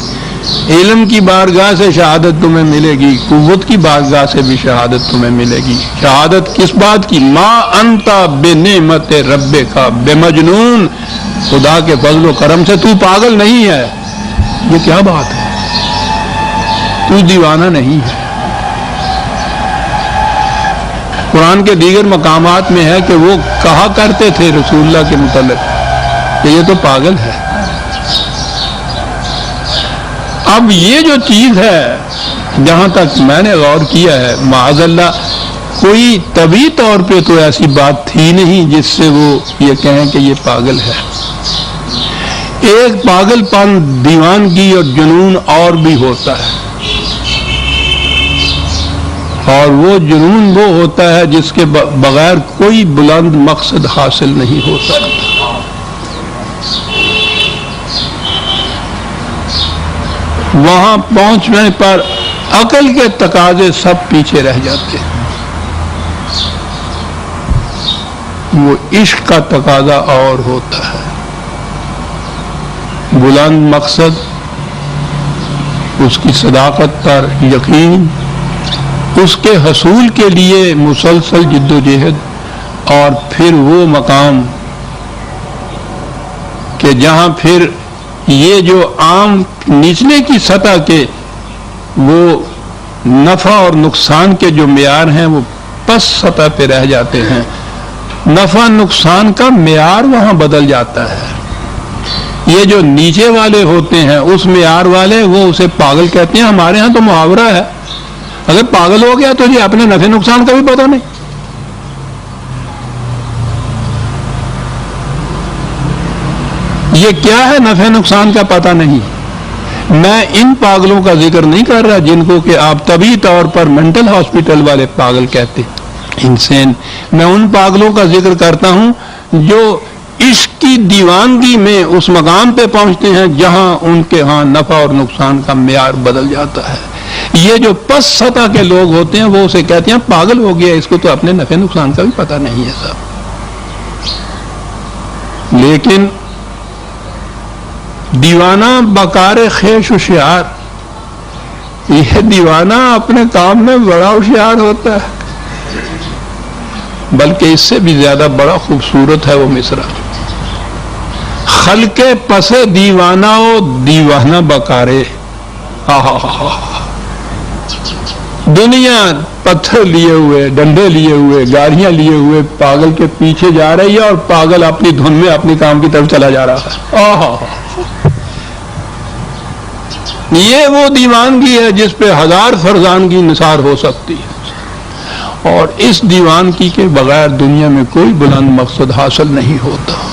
علم کی بارگاہ سے شہادت تمہیں ملے گی، قوت کی بارگاہ سے بھی شہادت تمہیں ملے گی۔ شہادت کس بات کی؟ ما انت بنعمت ربک بمجنون، خدا کے فضل و کرم سے تو پاگل نہیں ہے۔ یہ کیا بات ہے؟ تو دیوانہ نہیں ہے۔ قرآن کے دیگر مقامات میں ہے کہ وہ کہا کرتے تھے رسول اللہ کے متعلق کہ یہ تو پاگل ہے۔ اب یہ جو چیز ہے، جہاں تک میں نے غور کیا ہے، معاذ اللہ کوئی طبعی طور پہ تو ایسی بات تھی نہیں جس سے وہ یہ کہیں کہ یہ پاگل ہے۔ ایک پاگل پن دیوانگی اور جنون اور بھی ہوتا ہے، اور وہ جنون وہ ہوتا ہے جس کے بغیر کوئی بلند مقصد حاصل نہیں ہو سکتا۔ وہاں پہنچنے پر عقل کے تقاضے سب پیچھے رہ جاتے ہیں۔ وہ عشق کا تقاضا اور ہوتا ہے، بلند مقصد، اس کی صداقت پر یقین، اس کے حصول کے لیے مسلسل جد و جہد، اور پھر وہ مقام کہ جہاں پھر یہ جو عام نچلے کی سطح کے وہ نفع اور نقصان کے جو معیار ہیں وہ پس سطح پہ رہ جاتے ہیں۔ نفع نقصان کا معیار وہاں بدل جاتا ہے۔ یہ جو نیچے والے ہوتے ہیں اس معیار والے وہ اسے پاگل کہتے ہیں۔ ہمارے ہاں تو محاورہ ہے، اگر پاگل ہو گیا تو جی اپنے نفع نقصان کا بھی پتہ نہیں۔ یہ کیا ہے نفع نقصان کا پتہ نہیں؟ میں ان پاگلوں کا ذکر نہیں کر رہا جن کو کہ آپ طبی طور پر مینٹل ہاسپٹل والے پاگل کہتے انسان۔ میں ان پاگلوں کا ذکر کرتا ہوں جو عشق کی دیوانگی میں اس مقام پہ پہنچتے ہیں جہاں ان کے ہاں نفع اور نقصان کا معیار بدل جاتا ہے۔ یہ جو پس سطح کے لوگ ہوتے ہیں وہ اسے کہتے ہیں پاگل ہو گیا، اس کو تو اپنے نفع نقصان کا بھی پتہ نہیں ہے صاحب۔ لیکن دیوانہ بکار خیش ہوشیار، یہ دیوانہ اپنے کام میں بڑا ہوشیار ہوتا ہے، بلکہ اس سے بھی زیادہ بڑا خوبصورت ہے وہ مصرع، خلق پس دیوانہ و دیوانہ بکارے۔ دنیا پتھر لیے ہوئے، ڈنڈے لیے ہوئے، گاڑیاں لیے ہوئے پاگل کے پیچھے جا رہی ہے، اور پاگل اپنی دھن میں اپنی کام کی طرف چلا جا رہا ہے۔ یہ وہ دیوانگی ہے جس پہ ہزار فرزانگی نثار ہو سکتی ہے، اور اس دیوانگی کے بغیر دنیا میں کوئی بلند مقصد حاصل نہیں ہوتا۔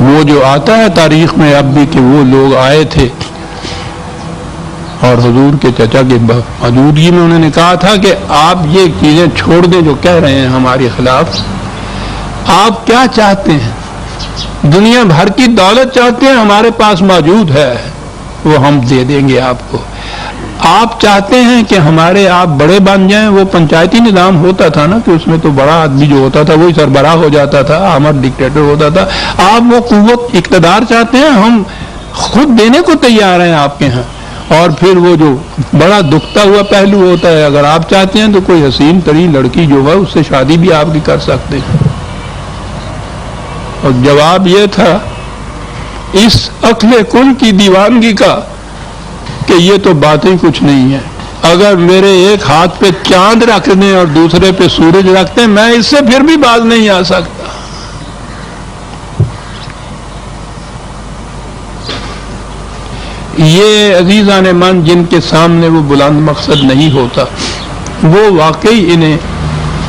وہ جو آتا ہے تاریخ میں اب بھی کہ وہ لوگ آئے تھے اور حضور کے چچا کے موجودگی میں انہوں نے کہا تھا کہ آپ یہ چیزیں چھوڑ دیں جو کہہ رہے ہیں ہمارے خلاف، آپ کیا چاہتے ہیں؟ دنیا بھر کی دولت چاہتے ہیں؟ ہمارے پاس موجود ہے، وہ ہم دے دیں گے آپ کو۔ آپ چاہتے ہیں کہ ہمارے آپ بڑے بن جائیں؟ وہ پنچایتی نظام ہوتا تھا نا کہ اس میں تو بڑا آدمی جو ہوتا تھا وہی سربراہ ہو جاتا تھا، آمر ڈکٹیٹر ہوتا تھا۔ آپ وہ قوت اقتدار چاہتے ہیں؟ ہم خود دینے کو تیار ہیں آپ کے ہاں۔ اور پھر وہ جو بڑا دکھتا ہوا پہلو ہوتا ہے، اگر آپ چاہتے ہیں تو کوئی حسین ترین لڑکی جو ہے اس سے شادی بھی آپ کی کر سکتے ہیں۔ اور جواب یہ تھا اس عقل کل کی دیوانگی کا کہ یہ تو باتیں کچھ نہیں ہیں، اگر میرے ایک ہاتھ پہ چاند رکھ دیں اور دوسرے پہ سورج رکھ دیں میں اس سے پھر بھی باز نہیں آ سکتا۔ یہ عزیزان من جن کے سامنے وہ بلند مقصد نہیں ہوتا وہ واقعی انہیں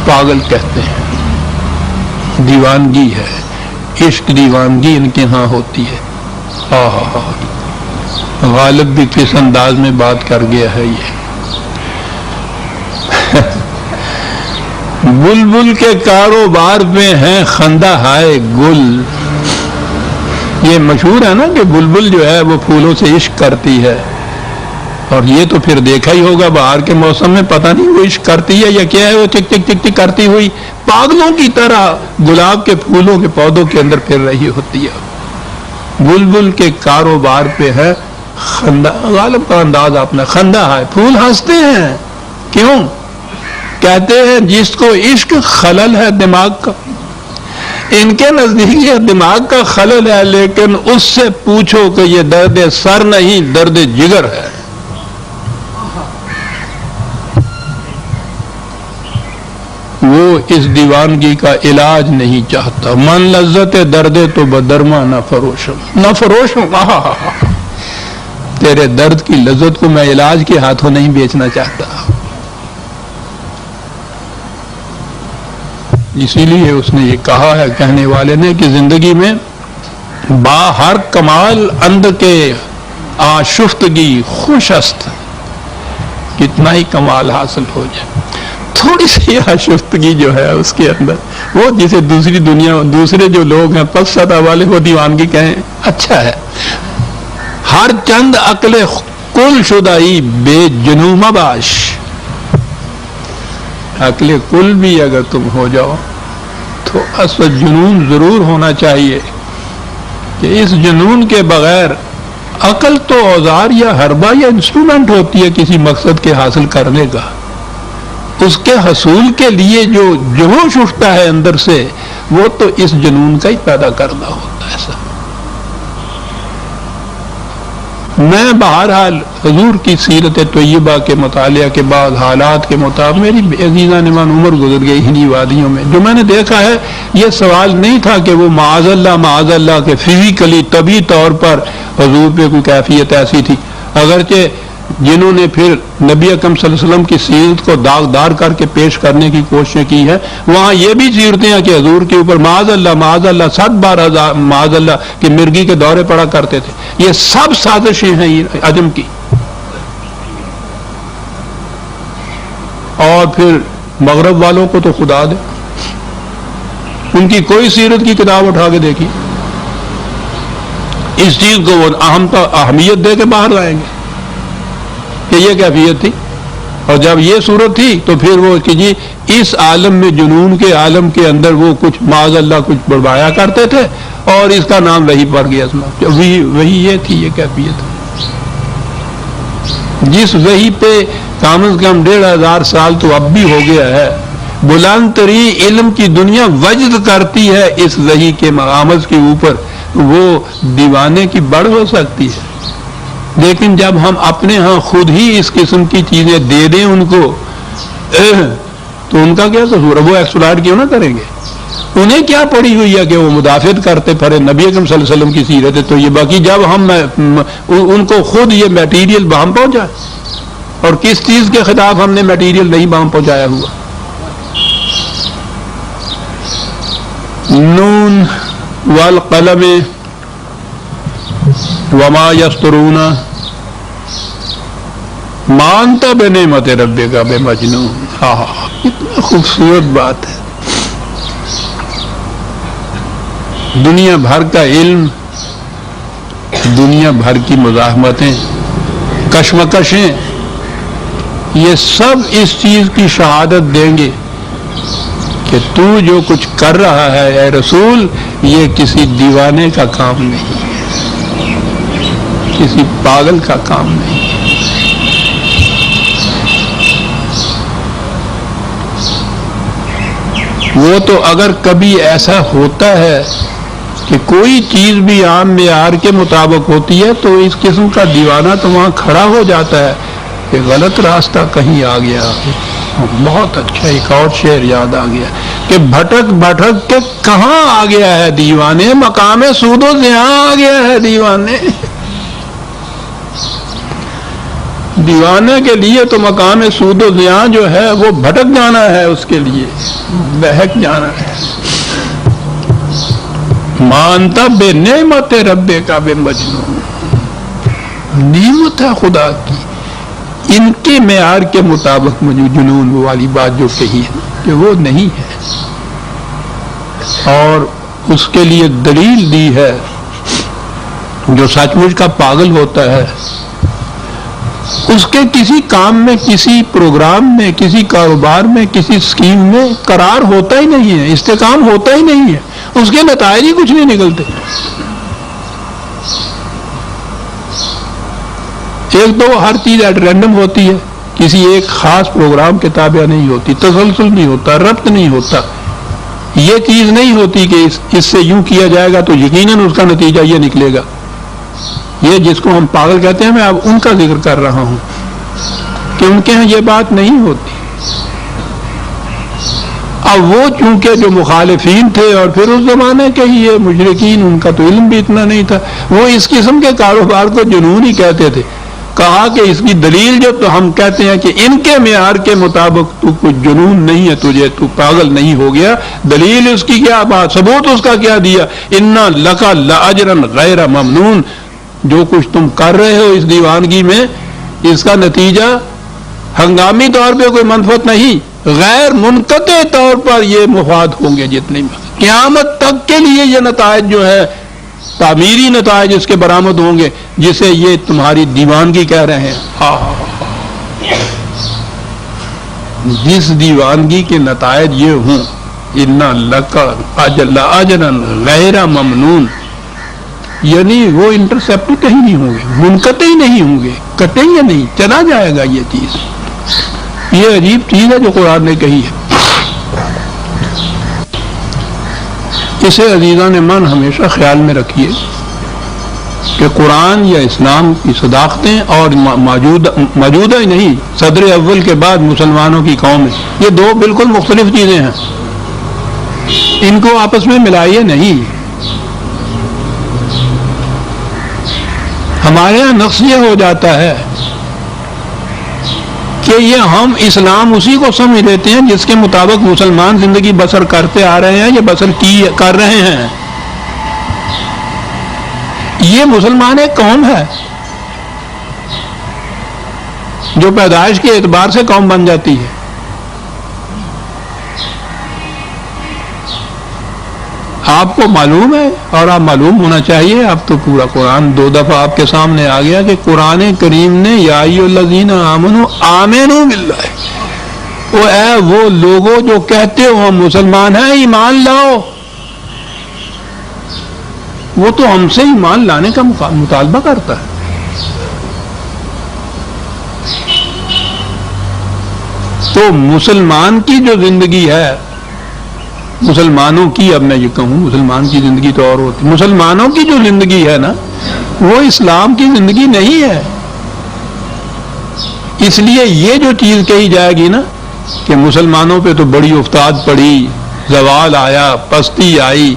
پاگل کہتے ہیں۔ دیوانگی ہے، عشق دیوانگی ان کے ہاں ہوتی ہے۔ غالب بھی کس انداز میں بات کر گیا ہے یہ۔ بلبل کے کاروبار میں ہے خندہ ہائے گل۔ یہ مشہور ہے نا کہ بلبل جو ہے وہ پھولوں سے عشق کرتی ہے، اور یہ تو پھر دیکھا ہی ہوگا باہر کے موسم میں، پتہ نہیں وہ عشق کرتی ہے یا کیا ہے، وہ چک چک چک چک کرتی ہوئی پاگلوں کی طرح گلاب کے پھولوں کے پودوں کے اندر پھر رہی ہوتی ہے. بلبل کے کاروبار پہ ہے خندہ. غالب کا انداز اپنا خندہ ہے، پھول ہنستے ہیں. کیوں؟ کہتے ہیں جس کو عشق خلل ہے دماغ کا. ان کے نزدیک یہ دماغ کا خلل ہے، لیکن اس سے پوچھو کہ یہ درد سر نہیں، درد جگر ہے. وہ اس دیوانگی کا علاج نہیں چاہتا. من لذت درد تو بدرما نہ فروشم، نہ فروشم. تیرے درد کی لذت کو میں علاج کے ہاتھوں نہیں بیچنا چاہتا. اسی لیے اس نے یہ کہا ہے کہنے والے نے کہ زندگی میں با ہر کمال اند کے آشفتگی خوش است. کتنا ہی کمال حاصل ہو جائے، تھوڑی سی آشفتگی جو ہے اس کے اندر، وہ جسے دوسری دنیا دوسرے جو لوگ ہیں پس سطح والے وہ دیوانگی کہیں اچھا ہے. ہر چند عقل کل شدائی بے جنو مباش. عقل کل بھی اگر تم ہو جاؤ تو اصل جنون ضرور ہونا چاہیے کہ اس جنون کے بغیر، عقل تو اوزار یا حربہ یا انسٹرومنٹ ہوتی ہے کسی مقصد کے حاصل کرنے کا، اس کے حصول کے لیے جو جوش اٹھتا ہے اندر سے وہ تو اس جنون کا ہی پیدا کرنا ہوتا ہے. ایسا میں بہرحال حضور کی سیرت طیبہ کے مطالعہ کے بعد حالات کے مطابق میری عزیزہ نمان عمر گزر گئی انہی وادیوں میں، جو میں نے دیکھا ہے یہ سوال نہیں تھا کہ وہ معاذ اللہ کہ فزیکلی طبی طور پر حضور پہ کوئی کیفیت ایسی تھی. اگرچہ جنہوں نے پھر نبی اکرم صلی اللہ علیہ وسلم کی سیرت کو داغدار کر کے پیش کرنے کی کوشش کی ہے، وہاں یہ بھی سیرتیں ہیں کہ حضور کے اوپر معاذ اللہ 100 بار معاذ اللہ کہ مرگی کے دورے پڑا کرتے تھے. یہ سب سازشیں ہیں عجم کی. اور پھر مغرب والوں کو تو خدا دے، ان کی کوئی سیرت کی کتاب اٹھا کے دیکھی، اس چیز کو وہ اہمیت دے کے باہر لائیں گے کہ یہ کیفیت تھی. اور جب یہ صورت تھی تو پھر وہ کہ جی اس عالم میں جنون کے عالم کے اندر وہ کچھ معاذ اللہ کچھ بڑھایا کرتے تھے اور اس کا نام وحی پڑ گیا. وہی یہ تھی، یہ کیفیت جس وحی پہ کم از کم 1500 سال تو اب بھی ہو گیا ہے. بلند ترین علم کی دنیا وجد کرتی ہے اس وحی کے مغامز کے اوپر. وہ دیوانے کی بڑھ ہو سکتی ہے، لیکن جب ہم اپنے ہاں خود ہی اس قسم کی چیزیں دے دیں ان کو تو ان کا کیا قصور ہے؟ وہ ایکسپلائٹ کیوں نہ کریں گے؟ انہیں کیا پڑی ہوئی ہے کہ وہ مدافعت کرتے پھرے نبی اکرم صلی اللہ علیہ وسلم کی سیرت ہے. تو یہ باقی جب ہم ان کو خود یہ میٹیریل بہم پہنچائے، اور کس چیز کے خلاف ہم نے میٹیریل نہیں بہم پہنچایا ہوا. نون والقلم وما یسطرون ما انت بنعمت ربک بمجنون. کتنا خوبصورت بات ہے. دنیا بھر کا علم، دنیا بھر کی مزاحمتیں، کشمکشیں، یہ سب اس چیز کی شہادت دیں گے کہ تو جو کچھ کر رہا ہے اے رسول یہ کسی دیوانے کا کام نہیں، کسی پاگل کا کام نہیں. وہ تو اگر کبھی ایسا ہوتا ہے کہ کوئی چیز بھی عام معیار کے مطابق ہوتی ہے تو اس قسم کا دیوانہ تو وہاں کھڑا ہو جاتا ہے کہ غلط راستہ کہیں آ گیا. بہت اچھا ایک اور شعر یاد آ گیا کہ بھٹک بھٹک کے کہاں آ گیا ہے دیوانے، مقام سود و زیاں آ گیا ہے دیوانے. دیوانے کے لیے تو مقام سود و زیاں جو ہے وہ بھٹک جانا ہے، اس کے لیے بہک جانا ہے. مانتا بے نعمت رب کا بے مجنون. نعمت ہے خدا کی، ان کے معیار کے مطابق مجھے جنون والی بات جو کہی ہے کہ وہ نہیں ہے. اور اس کے لیے دلیل دی ہے جو سچ مچ کا پاگل ہوتا ہے اس کے کسی کام میں، کسی پروگرام میں، کسی کاروبار میں، کسی اسکیم میں قرار ہوتا ہی نہیں ہے، استحکام ہوتا ہی نہیں ہے، اس کے نتائج ہی کچھ نہیں نکلتے۔ ایک تو ہر چیز ایٹ رینڈم ہوتی ہے، کسی ایک خاص پروگرام کے تابع نہیں ہوتی، تسلسل نہیں ہوتا، ربط نہیں ہوتا، یہ چیز نہیں ہوتی کہ اس سے یوں کیا جائے گا تو یقیناً اس کا نتیجہ یہ نکلے گا۔ یہ جس کو ہم پاگل کہتے ہیں، میں اب ان کا ذکر کر رہا ہوں کہ ان کے ہاں یہ بات نہیں ہوتی۔ اب وہ چونکہ جو مخالفین تھے اور پھر اس زمانے کے ہی یہ مشرکین، ان کا تو علم بھی اتنا نہیں تھا، وہ اس قسم کے کاروبار کو جنون ہی کہتے تھے۔ کہا کہ اس کی دلیل جو تو ہم کہتے ہیں کہ ان کے معیار کے مطابق تو کچھ جنون نہیں ہے تجھے، تو پاگل نہیں ہو گیا، دلیل اس کی کیا بات، ثبوت اس کا کیا دیا؟ انا لکا لاجرا غیر ممنون، جو کچھ تم کر رہے ہو اس دیوانگی میں، اس کا نتیجہ ہنگامی طور پہ کوئی منفعت نہیں، غیر منقطع طور پر یہ مفاد ہوں گے، جتنے قیامت تک کے لیے یہ نتائج جو ہے، تعمیری نتائج اس کے برآمد ہوں گے، جسے یہ تمہاری دیوانگی کہہ رہے ہیں۔ جس دیوانگی کے نتائج یہ ہوں، انا لکا اجرا غیر ممنون، یعنی وہ انٹرسپٹ کہیں نہیں ہوں گے، منقطع ہی نہیں ہوں گے، کٹیں گے نہیں، چلا جائے گا یہ چیز۔ یہ عجیب چیز ہے جو قرآن نے کہی ہے۔ اسے عزیزان من ہمیشہ خیال میں رکھیے کہ قرآن یا اسلام کی صداقتیں اور موجودہ ہی نہیں، صدر اول کے بعد مسلمانوں کی قوم ہے، یہ دو بالکل مختلف چیزیں ہیں، ان کو آپس میں ملائیے نہیں۔ ہمارے یہاں نقص یہ ہو جاتا ہے کہ یہ ہم اسلام اسی کو سمجھ لیتے ہیں جس کے مطابق مسلمان زندگی بسر کرتے آ رہے ہیں یا بسر کر رہے ہیں۔ یہ مسلمان ایک قوم ہے جو پیدائش کے اعتبار سے قوم بن جاتی ہے۔ آپ کو معلوم ہے اور آپ معلوم ہونا چاہیے، اب تو پورا قرآن دو دفعہ آپ کے سامنے آ گیا کہ قرآن کریم نے یا ایھا الذین آمنوا آمنوا باللہ، اے وہ لوگوں جو کہتے ہو ہم مسلمان ہیں، ایمان لاؤ، وہ تو ہم سے ایمان لانے کا مطالبہ کرتا ہے۔ تو مسلمان کی جو زندگی ہے، مسلمانوں کی، اب میں یہ کہوں مسلمان کی زندگی تو اور ہوتی، مسلمانوں کی جو زندگی ہے نا، وہ اسلام کی زندگی نہیں ہے۔ اس لیے یہ جو چیز کہی جائے گی نا کہ مسلمانوں پہ تو بڑی افتاد پڑی، زوال آیا، پستی آئی،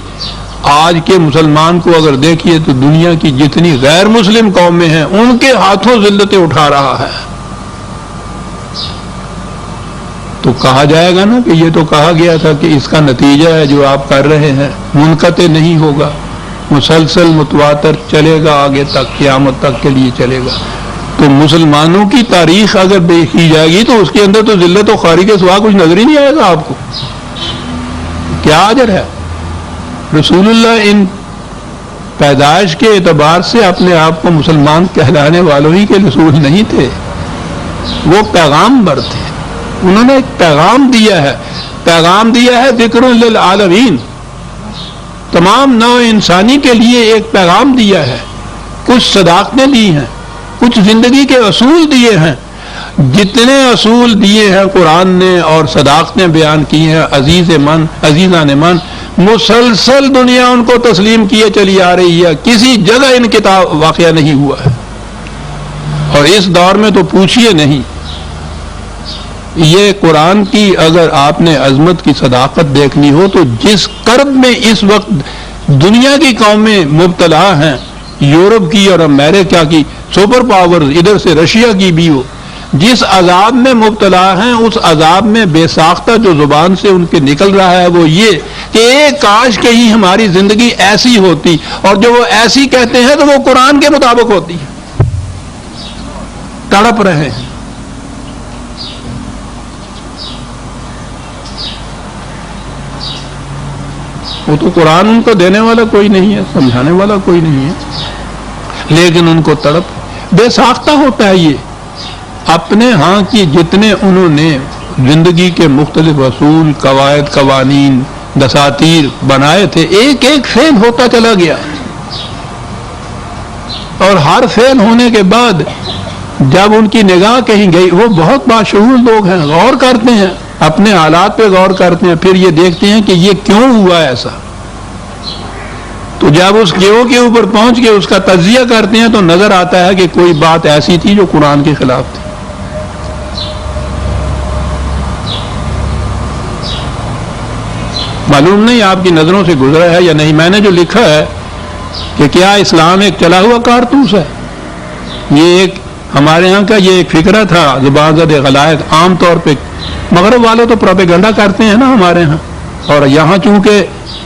آج کے مسلمان کو اگر دیکھیے تو دنیا کی جتنی غیر مسلم قومیں ہیں ان کے ہاتھوں ذلتیں اٹھا رہا ہے۔ تو کہا جائے گا نا کہ یہ تو کہا گیا تھا کہ اس کا نتیجہ ہے جو آپ کر رہے ہیں، منقطع نہیں ہوگا، مسلسل متواتر چلے گا، آگے تک قیامت تک کے لیے چلے گا۔ تو مسلمانوں کی تاریخ اگر دیکھی جائے گی تو اس کے اندر تو ذلت و خواری کے سوا کچھ نظر ہی نہیں آئے گا آپ کو۔ کیا اجر ہے؟ رسول اللہ ان پیدائش کے اعتبار سے اپنے آپ کو مسلمان کہلانے والوں ہی کے رسول نہیں تھے، وہ پیغامبر تھے، انہوں نے ایک پیغام دیا ہے، پیغام دیا ہے ذکر للعالمین، تمام نوع انسانی کے لیے ایک پیغام دیا ہے، کچھ صداقتیں دی ہیں، کچھ زندگی کے اصول دیے ہیں، جتنے اصول دیے ہیں قرآن نے اور صداقتیں بیان کی ہیں، عزیزان من مسلسل دنیا ان کو تسلیم کیے چلی آ رہی ہے، کسی جگہ ان کتاب واقعہ نہیں ہوا ہے، اور اس دور میں تو پوچھیے نہیں۔ یہ قرآن کی اگر آپ نے عظمت کی صداقت دیکھنی ہو تو جس کرب میں اس وقت دنیا کی قومیں مبتلا ہیں، یورپ کی اور امریکہ کی سپر پاورز، ادھر سے رشیا کی بھی ہو، جس عذاب میں مبتلا ہیں، اس عذاب میں بے ساختہ جو زبان سے ان کے نکل رہا ہے وہ یہ کہ ایک کاش کہیں ہماری زندگی ایسی ہوتی، اور جو وہ ایسی کہتے ہیں تو وہ قرآن کے مطابق ہوتی ہے، تڑپ رہے ہیں۔ وہ تو قرآن ان کو دینے والا کوئی نہیں ہے، سمجھانے والا کوئی نہیں ہے، لیکن ان کو تڑپ بے ساختہ ہوتا ہے یہ اپنے ہاں کی جتنے انہوں نے زندگی کے مختلف اصول، قواعد، قوانین، دساتیر بنائے تھے، ایک ایک فیل ہوتا چلا گیا، اور ہر فیل ہونے کے بعد جب ان کی نگاہ کہیں گئی، وہ بہت باشعور لوگ ہیں، غور کرتے ہیں، اپنے حالات پہ غور کرتے ہیں، پھر یہ دیکھتے ہیں کہ یہ کیوں ہوا ایسا، تو جب اس کیوں کے اوپر پہنچ کے اس کا تجزیہ کرتے ہیں تو نظر آتا ہے کہ کوئی بات ایسی تھی جو قرآن کے خلاف تھی۔ معلوم نہیں آپ کی نظروں سے گزرا ہے یا نہیں، میں نے جو لکھا ہے کہ کیا اسلام ایک چلا ہوا کارتوس ہے؟ یہ ایک ہمارے ہاں کا یہ ایک فکرہ تھا، زبان زد غلائط، عام طور پہ مغرب والے تو پروپیگنڈا کرتے ہیں نا ہمارے ہاں، اور یہاں چونکہ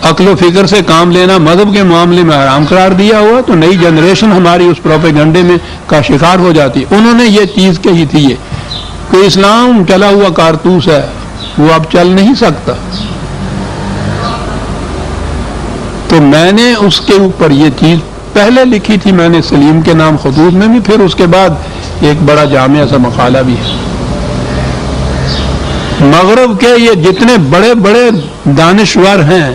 عقل و فکر سے کام لینا مذہب کے معاملے میں حرام قرار دیا ہوا، تو نئی جنریشن ہماری اس پروپیگنڈے میں کا شکار ہو جاتی۔ انہوں نے یہ چیز کہی تھی یہ کہ اسلام چلا ہوا کارتوس ہے، وہ اب چل نہیں سکتا، تو میں نے اس کے اوپر یہ چیز پہلے لکھی تھی، میں نے سلیم کے نام خطوط میں بھی، پھر اس کے بعد ایک بڑا جامع سا مقالہ بھی ہے۔ مغرب کے یہ جتنے بڑے بڑے دانشور ہیں،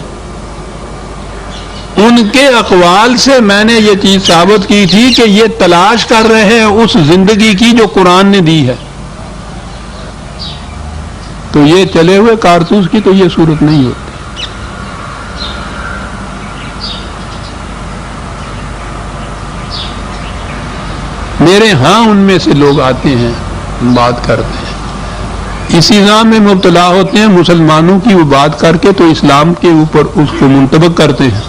ان کے اقوال سے میں نے یہ چیز ثابت کی تھی کہ یہ تلاش کر رہے ہیں اس زندگی کی جو قرآن نے دی ہے، تو یہ چلے ہوئے کارتوس کی تو یہ صورت نہیں ہوتی۔ میرے ہاں ان میں سے لوگ آتے ہیں، بات کرتے ہیں، اس نظام میں مبتلا ہوتے ہیں، مسلمانوں کی وہ بات کر کے تو اسلام کے اوپر اس کو منطبق کرتے ہیں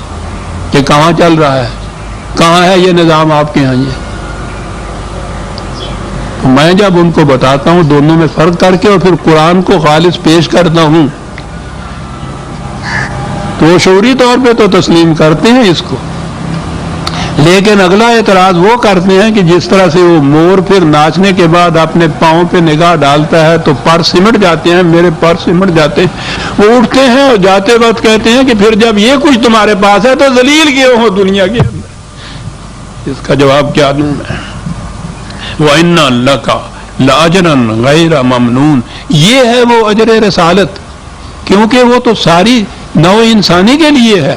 کہ کہاں چل رہا ہے، کہاں ہے یہ نظام آپ کے ہاں۔ یہ میں جب ان کو بتاتا ہوں دونوں میں فرق کر کے اور پھر قرآن کو خالص پیش کرتا ہوں تو وہ شعوری طور پہ تو تسلیم کرتے ہیں اس کو، لیکن اگلا اعتراض وہ کرتے ہیں کہ جس طرح سے وہ مور پھر ناچنے کے بعد اپنے پاؤں پہ نگاہ ڈالتا ہے تو پر سمٹ جاتے ہیں، میرے پر سمٹ جاتے ہیں، وہ اٹھتے ہیں اور جاتے وقت کہتے ہیں کہ پھر جب یہ کچھ تمہارے پاس ہے تو ذلیل کیوں ہو دنیا کے اندر؟ اس کا جواب کیا دوں میں؟ وَإِنَّ لَكَ لَأَجْرًا غَيْرَ مَمْنُونَ، یہ ہے وہ اجر رسالت، کیونکہ وہ تو ساری نوع انسانی کے لیے ہے،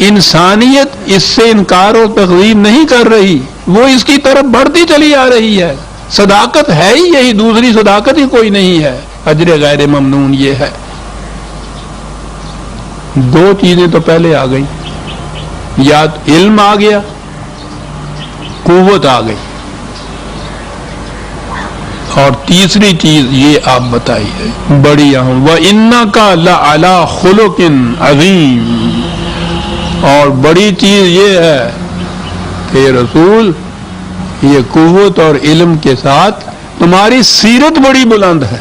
انسانیت اس سے انکار و تکذیب نہیں کر رہی، وہ اس کی طرف بڑھتی چلی آ رہی ہے، صداقت ہے ہی یہی، دوسری صداقت ہی کوئی نہیں ہے، اجر غیر ممنون یہ ہے۔ دو چیزیں تو پہلے آ گئی، یا علم آ گیا، قوت آ گئی، اور تیسری چیز یہ آپ بتائیے بڑی اہم، وَإِنَّكَ لَعَلَىٰ خُلُقٍ عَظِيمٍ، اور بڑی چیز یہ ہے کہ رسول یہ قوت اور علم کے ساتھ تمہاری سیرت بڑی بلند ہے۔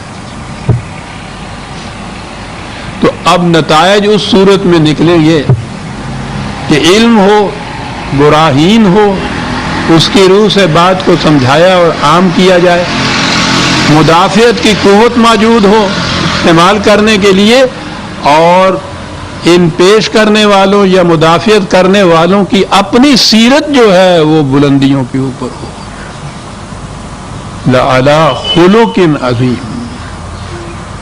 تو اب نتائج اس صورت میں نکلیں گے کہ علم ہو، براہین ہو، اس کی روح سے بات کو سمجھایا اور عام کیا جائے، مدافعت کی قوت موجود ہو استعمال کرنے کے لیے، اور ان پیش کرنے والوں یا مدافعت کرنے والوں کی اپنی سیرت جو ہے وہ بلندیوں کے اوپر ہو۔ لَعَلَىٰ خُلُقٍ عَظِيمٍ،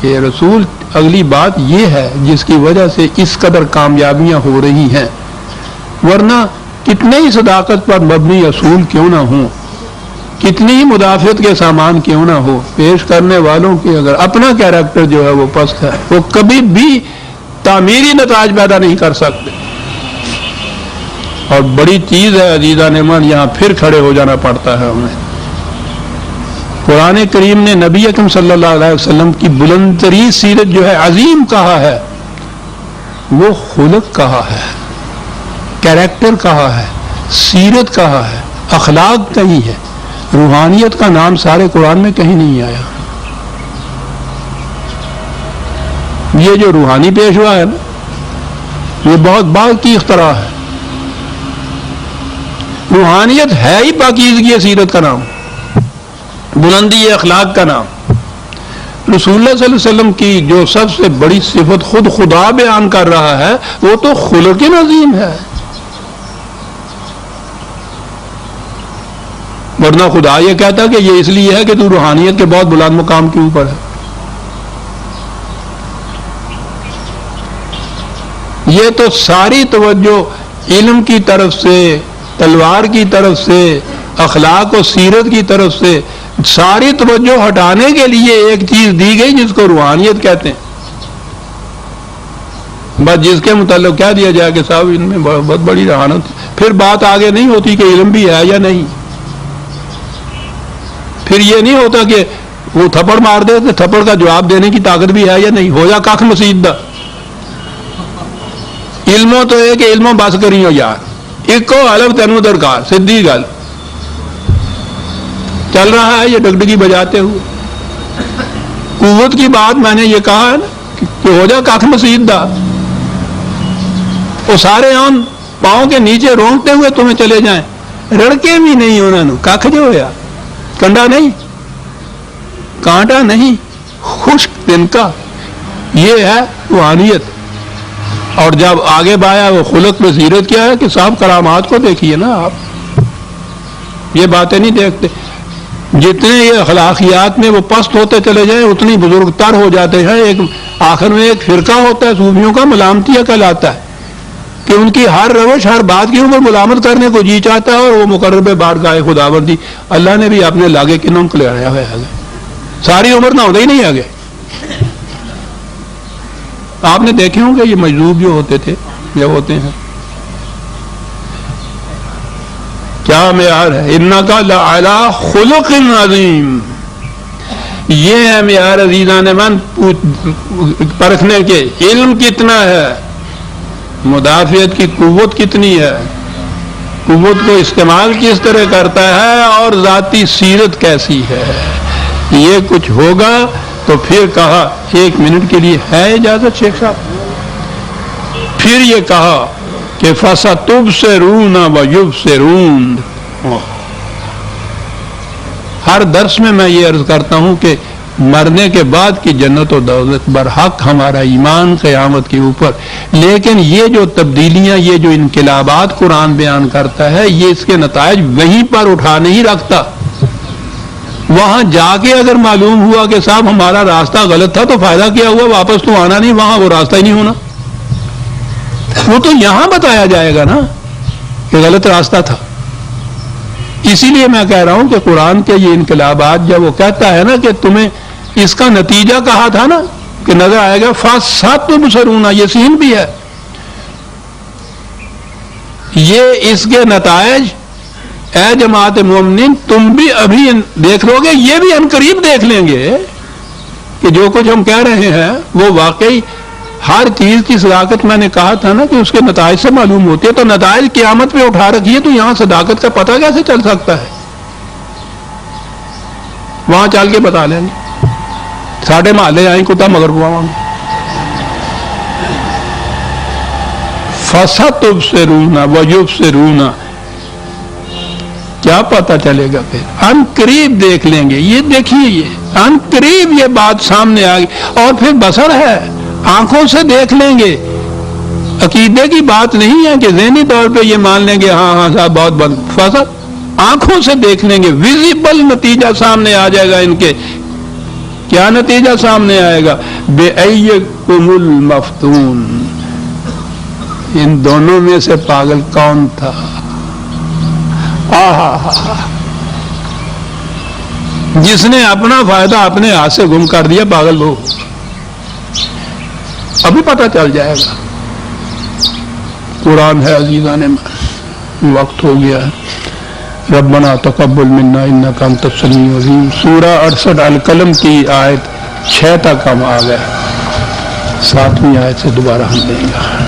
یہ رسول اگلی بات یہ ہے جس کی وجہ سے اس قدر کامیابیاں ہو رہی ہیں، ورنہ کتنے ہی صداقت پر مبنی اصول کیوں نہ ہوں، کتنی ہی مدافعت کے سامان کیوں نہ ہو، پیش کرنے والوں کی اگر اپنا کیریکٹر جو ہے وہ پست ہے، وہ کبھی بھی تعمیری نتائج پیدا نہیں کر سکتے۔ اور بڑی چیز ہے عزیزان من، یہاں پھر کھڑے ہو جانا پڑتا ہے ہمیں۔ قرآن کریم نے نبی اکرم صلی اللہ علیہ وسلم کی بلند ترین سیرت جو ہے عظیم کہا ہے، وہ خلق کہا ہے، کیریکٹر کہا ہے، سیرت کہا ہے، اخلاق کہیں ہے، روحانیت کا نام سارے قرآن میں کہیں نہیں آیا۔ یہ جو روحانی پیشوا ہے نا، یہ بہت بعد کی اختراع ہے، روحانیت ہے ہی پاکیزگی سیرت کا نام، بلندی اخلاق کا نام۔ رسول اللہ صلی اللہ علیہ وسلم کی جو سب سے بڑی صفت خود خدا بیان کر رہا ہے وہ تو خلق عظیم ہے۔ ورنہ خدا یہ کہتا کہ یہ اس لیے ہے کہ تو روحانیت کے بہت بلند مقام کے اوپر ہے. یہ تو ساری توجہ علم کی طرف سے، تلوار کی طرف سے، اخلاق و سیرت کی طرف سے ساری توجہ ہٹانے کے لیے ایک چیز دی گئی جس کو روحانیت کہتے ہیں. بس جس کے متعلق کہہ دیا جائے کہ صاحب ان میں بہت بڑی روحانیت، پھر بات آگے نہیں ہوتی کہ علم بھی ہے یا نہیں. پھر یہ نہیں ہوتا کہ وہ تھپڑ مار دے تو تھپڑ کا جواب دینے کی طاقت بھی ہے یا نہیں. ہو جا کھ مسیدہ علموں تو ہے کہ علموں بس کریو یار، ایک کو الف تینوں درکار سیدھی گل. چل رہا ہے یہ ڈگڈگی بجاتے ہوئے. قوت کی بات میں نے یہ کہا ہے نا کہ ہو جا کھ مسیدہ، وہ سارے آن پاؤں کے نیچے رونگتے ہوئے تمہیں چلے جائیں، رڑکے بھی نہیں انہوں نے، کھ جو ہوا کنڈا نہیں، کانٹا نہیں، خشک تنکا. یہ ہے روحانیت. اور جب آگے بایا وہ خلق میں سیرت کیا ہے کہ صاحب کرامات کو دیکھیے نا آپ، یہ باتیں نہیں دیکھتے. جتنے یہ اخلاقیات میں وہ پست ہوتے چلے جائیں اتنی بزرگ تر ہو جاتے ہیں. ایک آخر میں ایک فرقہ ہوتا ہے صوفیوں کا، ملامتیہ کہلاتا ہے، کہ ان کی ہر روش ہر بات کے اوپر ملامت کرنے کو جی چاہتا ہے، اور وہ مقرب بارگاہ خداوندی اللہ نے بھی اپنے لاگے کنوں کو لے آیا ہوا ہے. ساری عمر نہ ہوتا ہی نہیں آگے. آپ نے دیکھے ہوں گے یہ مجذوب جو ہوتے تھے یا ہوتے ہیں، کیا معیار ہے؟ انکا لعلی خلق عظیم. یہ ہے معیار عزیزان من پرکھنے کے. علم کتنا ہے، مدافعت کی قوت کتنی ہے، قوت کو استعمال کس طرح کرتا ہے، اور ذاتی سیرت کیسی ہے. یہ کچھ ہوگا تو پھر کہا 1 منٹ کے لیے ہے اجازت شیخ صاحب. پھر یہ کہا کہ فَسَتُبْصِرُونَ وَيُبْصِرُونَ. ہر درس میں یہ عرض کرتا ہوں کہ مرنے کے بعد کی جنت و دوزخ برحق ہمارا ایمان قیامت کے اوپر، لیکن یہ جو تبدیلیاں، یہ جو انقلابات قرآن بیان کرتا ہے، یہ اس کے نتائج وہیں پر اٹھا نہیں رکھتا. وہاں جا کے اگر معلوم ہوا کہ صاحب ہمارا راستہ غلط تھا تو فائدہ کیا ہوا، واپس تو آنا نہیں، وہاں وہ راستہ ہی نہیں ہونا. وہ تو یہاں بتایا جائے گا نا کہ غلط راستہ تھا. اسی لیے میں کہہ رہا ہوں کہ قرآن کے یہ انقلابات جب وہ کہتا ہے نا کہ تمہیں اس کا نتیجہ کہا تھا نا کہ نظر آئے گا، فَسَتُبْصِرُونَ، یہ سین بھی ہے. یہ اس کے نتائج اے جماعت مومنین تم بھی ابھی دیکھ لو گے، یہ بھی عنقریب دیکھ لیں گے کہ جو کچھ ہم کہہ رہے ہیں وہ واقعی ہر چیز کی صداقت. میں نے کہا تھا نا کہ اس کے نتائج سے معلوم ہوتی ہے، تو نتائج قیامت پہ اٹھا رکھیے تو یہاں صداقت کا پتہ کیسے چل سکتا ہے؟ وہاں چل کے بتا لیں گے. ساڑھے محلے آئیں کتا مگر ہوا فَسَتُبْصِرُونَ وَيُبْصِرُونَ. کیا پتہ چلے گا؟ پھر ان قریب دیکھ لیں گے. یہ دیکھیے، یہ ان قریب یہ بات سامنے آ گئی. اور پھر بصر ہے، آنکھوں سے دیکھ لیں گے. عقیدے کی بات نہیں ہے کہ ذہنی طور پہ یہ مان لیں گے ہاں صاحب بہت بند. فصل آنکھوں سے دیکھ لیں گے، ویزیبل نتیجہ سامنے آ جائے گا. ان کے کیا نتیجہ سامنے آئے گا؟ بِأَيِّكُمُ الْمَفْتُونُ. ان دونوں میں سے پاگل کون تھا؟ جس نے اپنا فائدہ اپنے ہاتھ سے گم کر دیا، پاگل وہ. ابھی پتہ چل جائے گا. قرآن ہے عزیزان، وقت ہو گیا ہے. ربنا تقبل منا انک انت السمیع العلیم. سورہ 68 القلم کی آیت 6 تک ہم آ گئے. 7ویں آیت سے دوبارہ ہم لیں گے.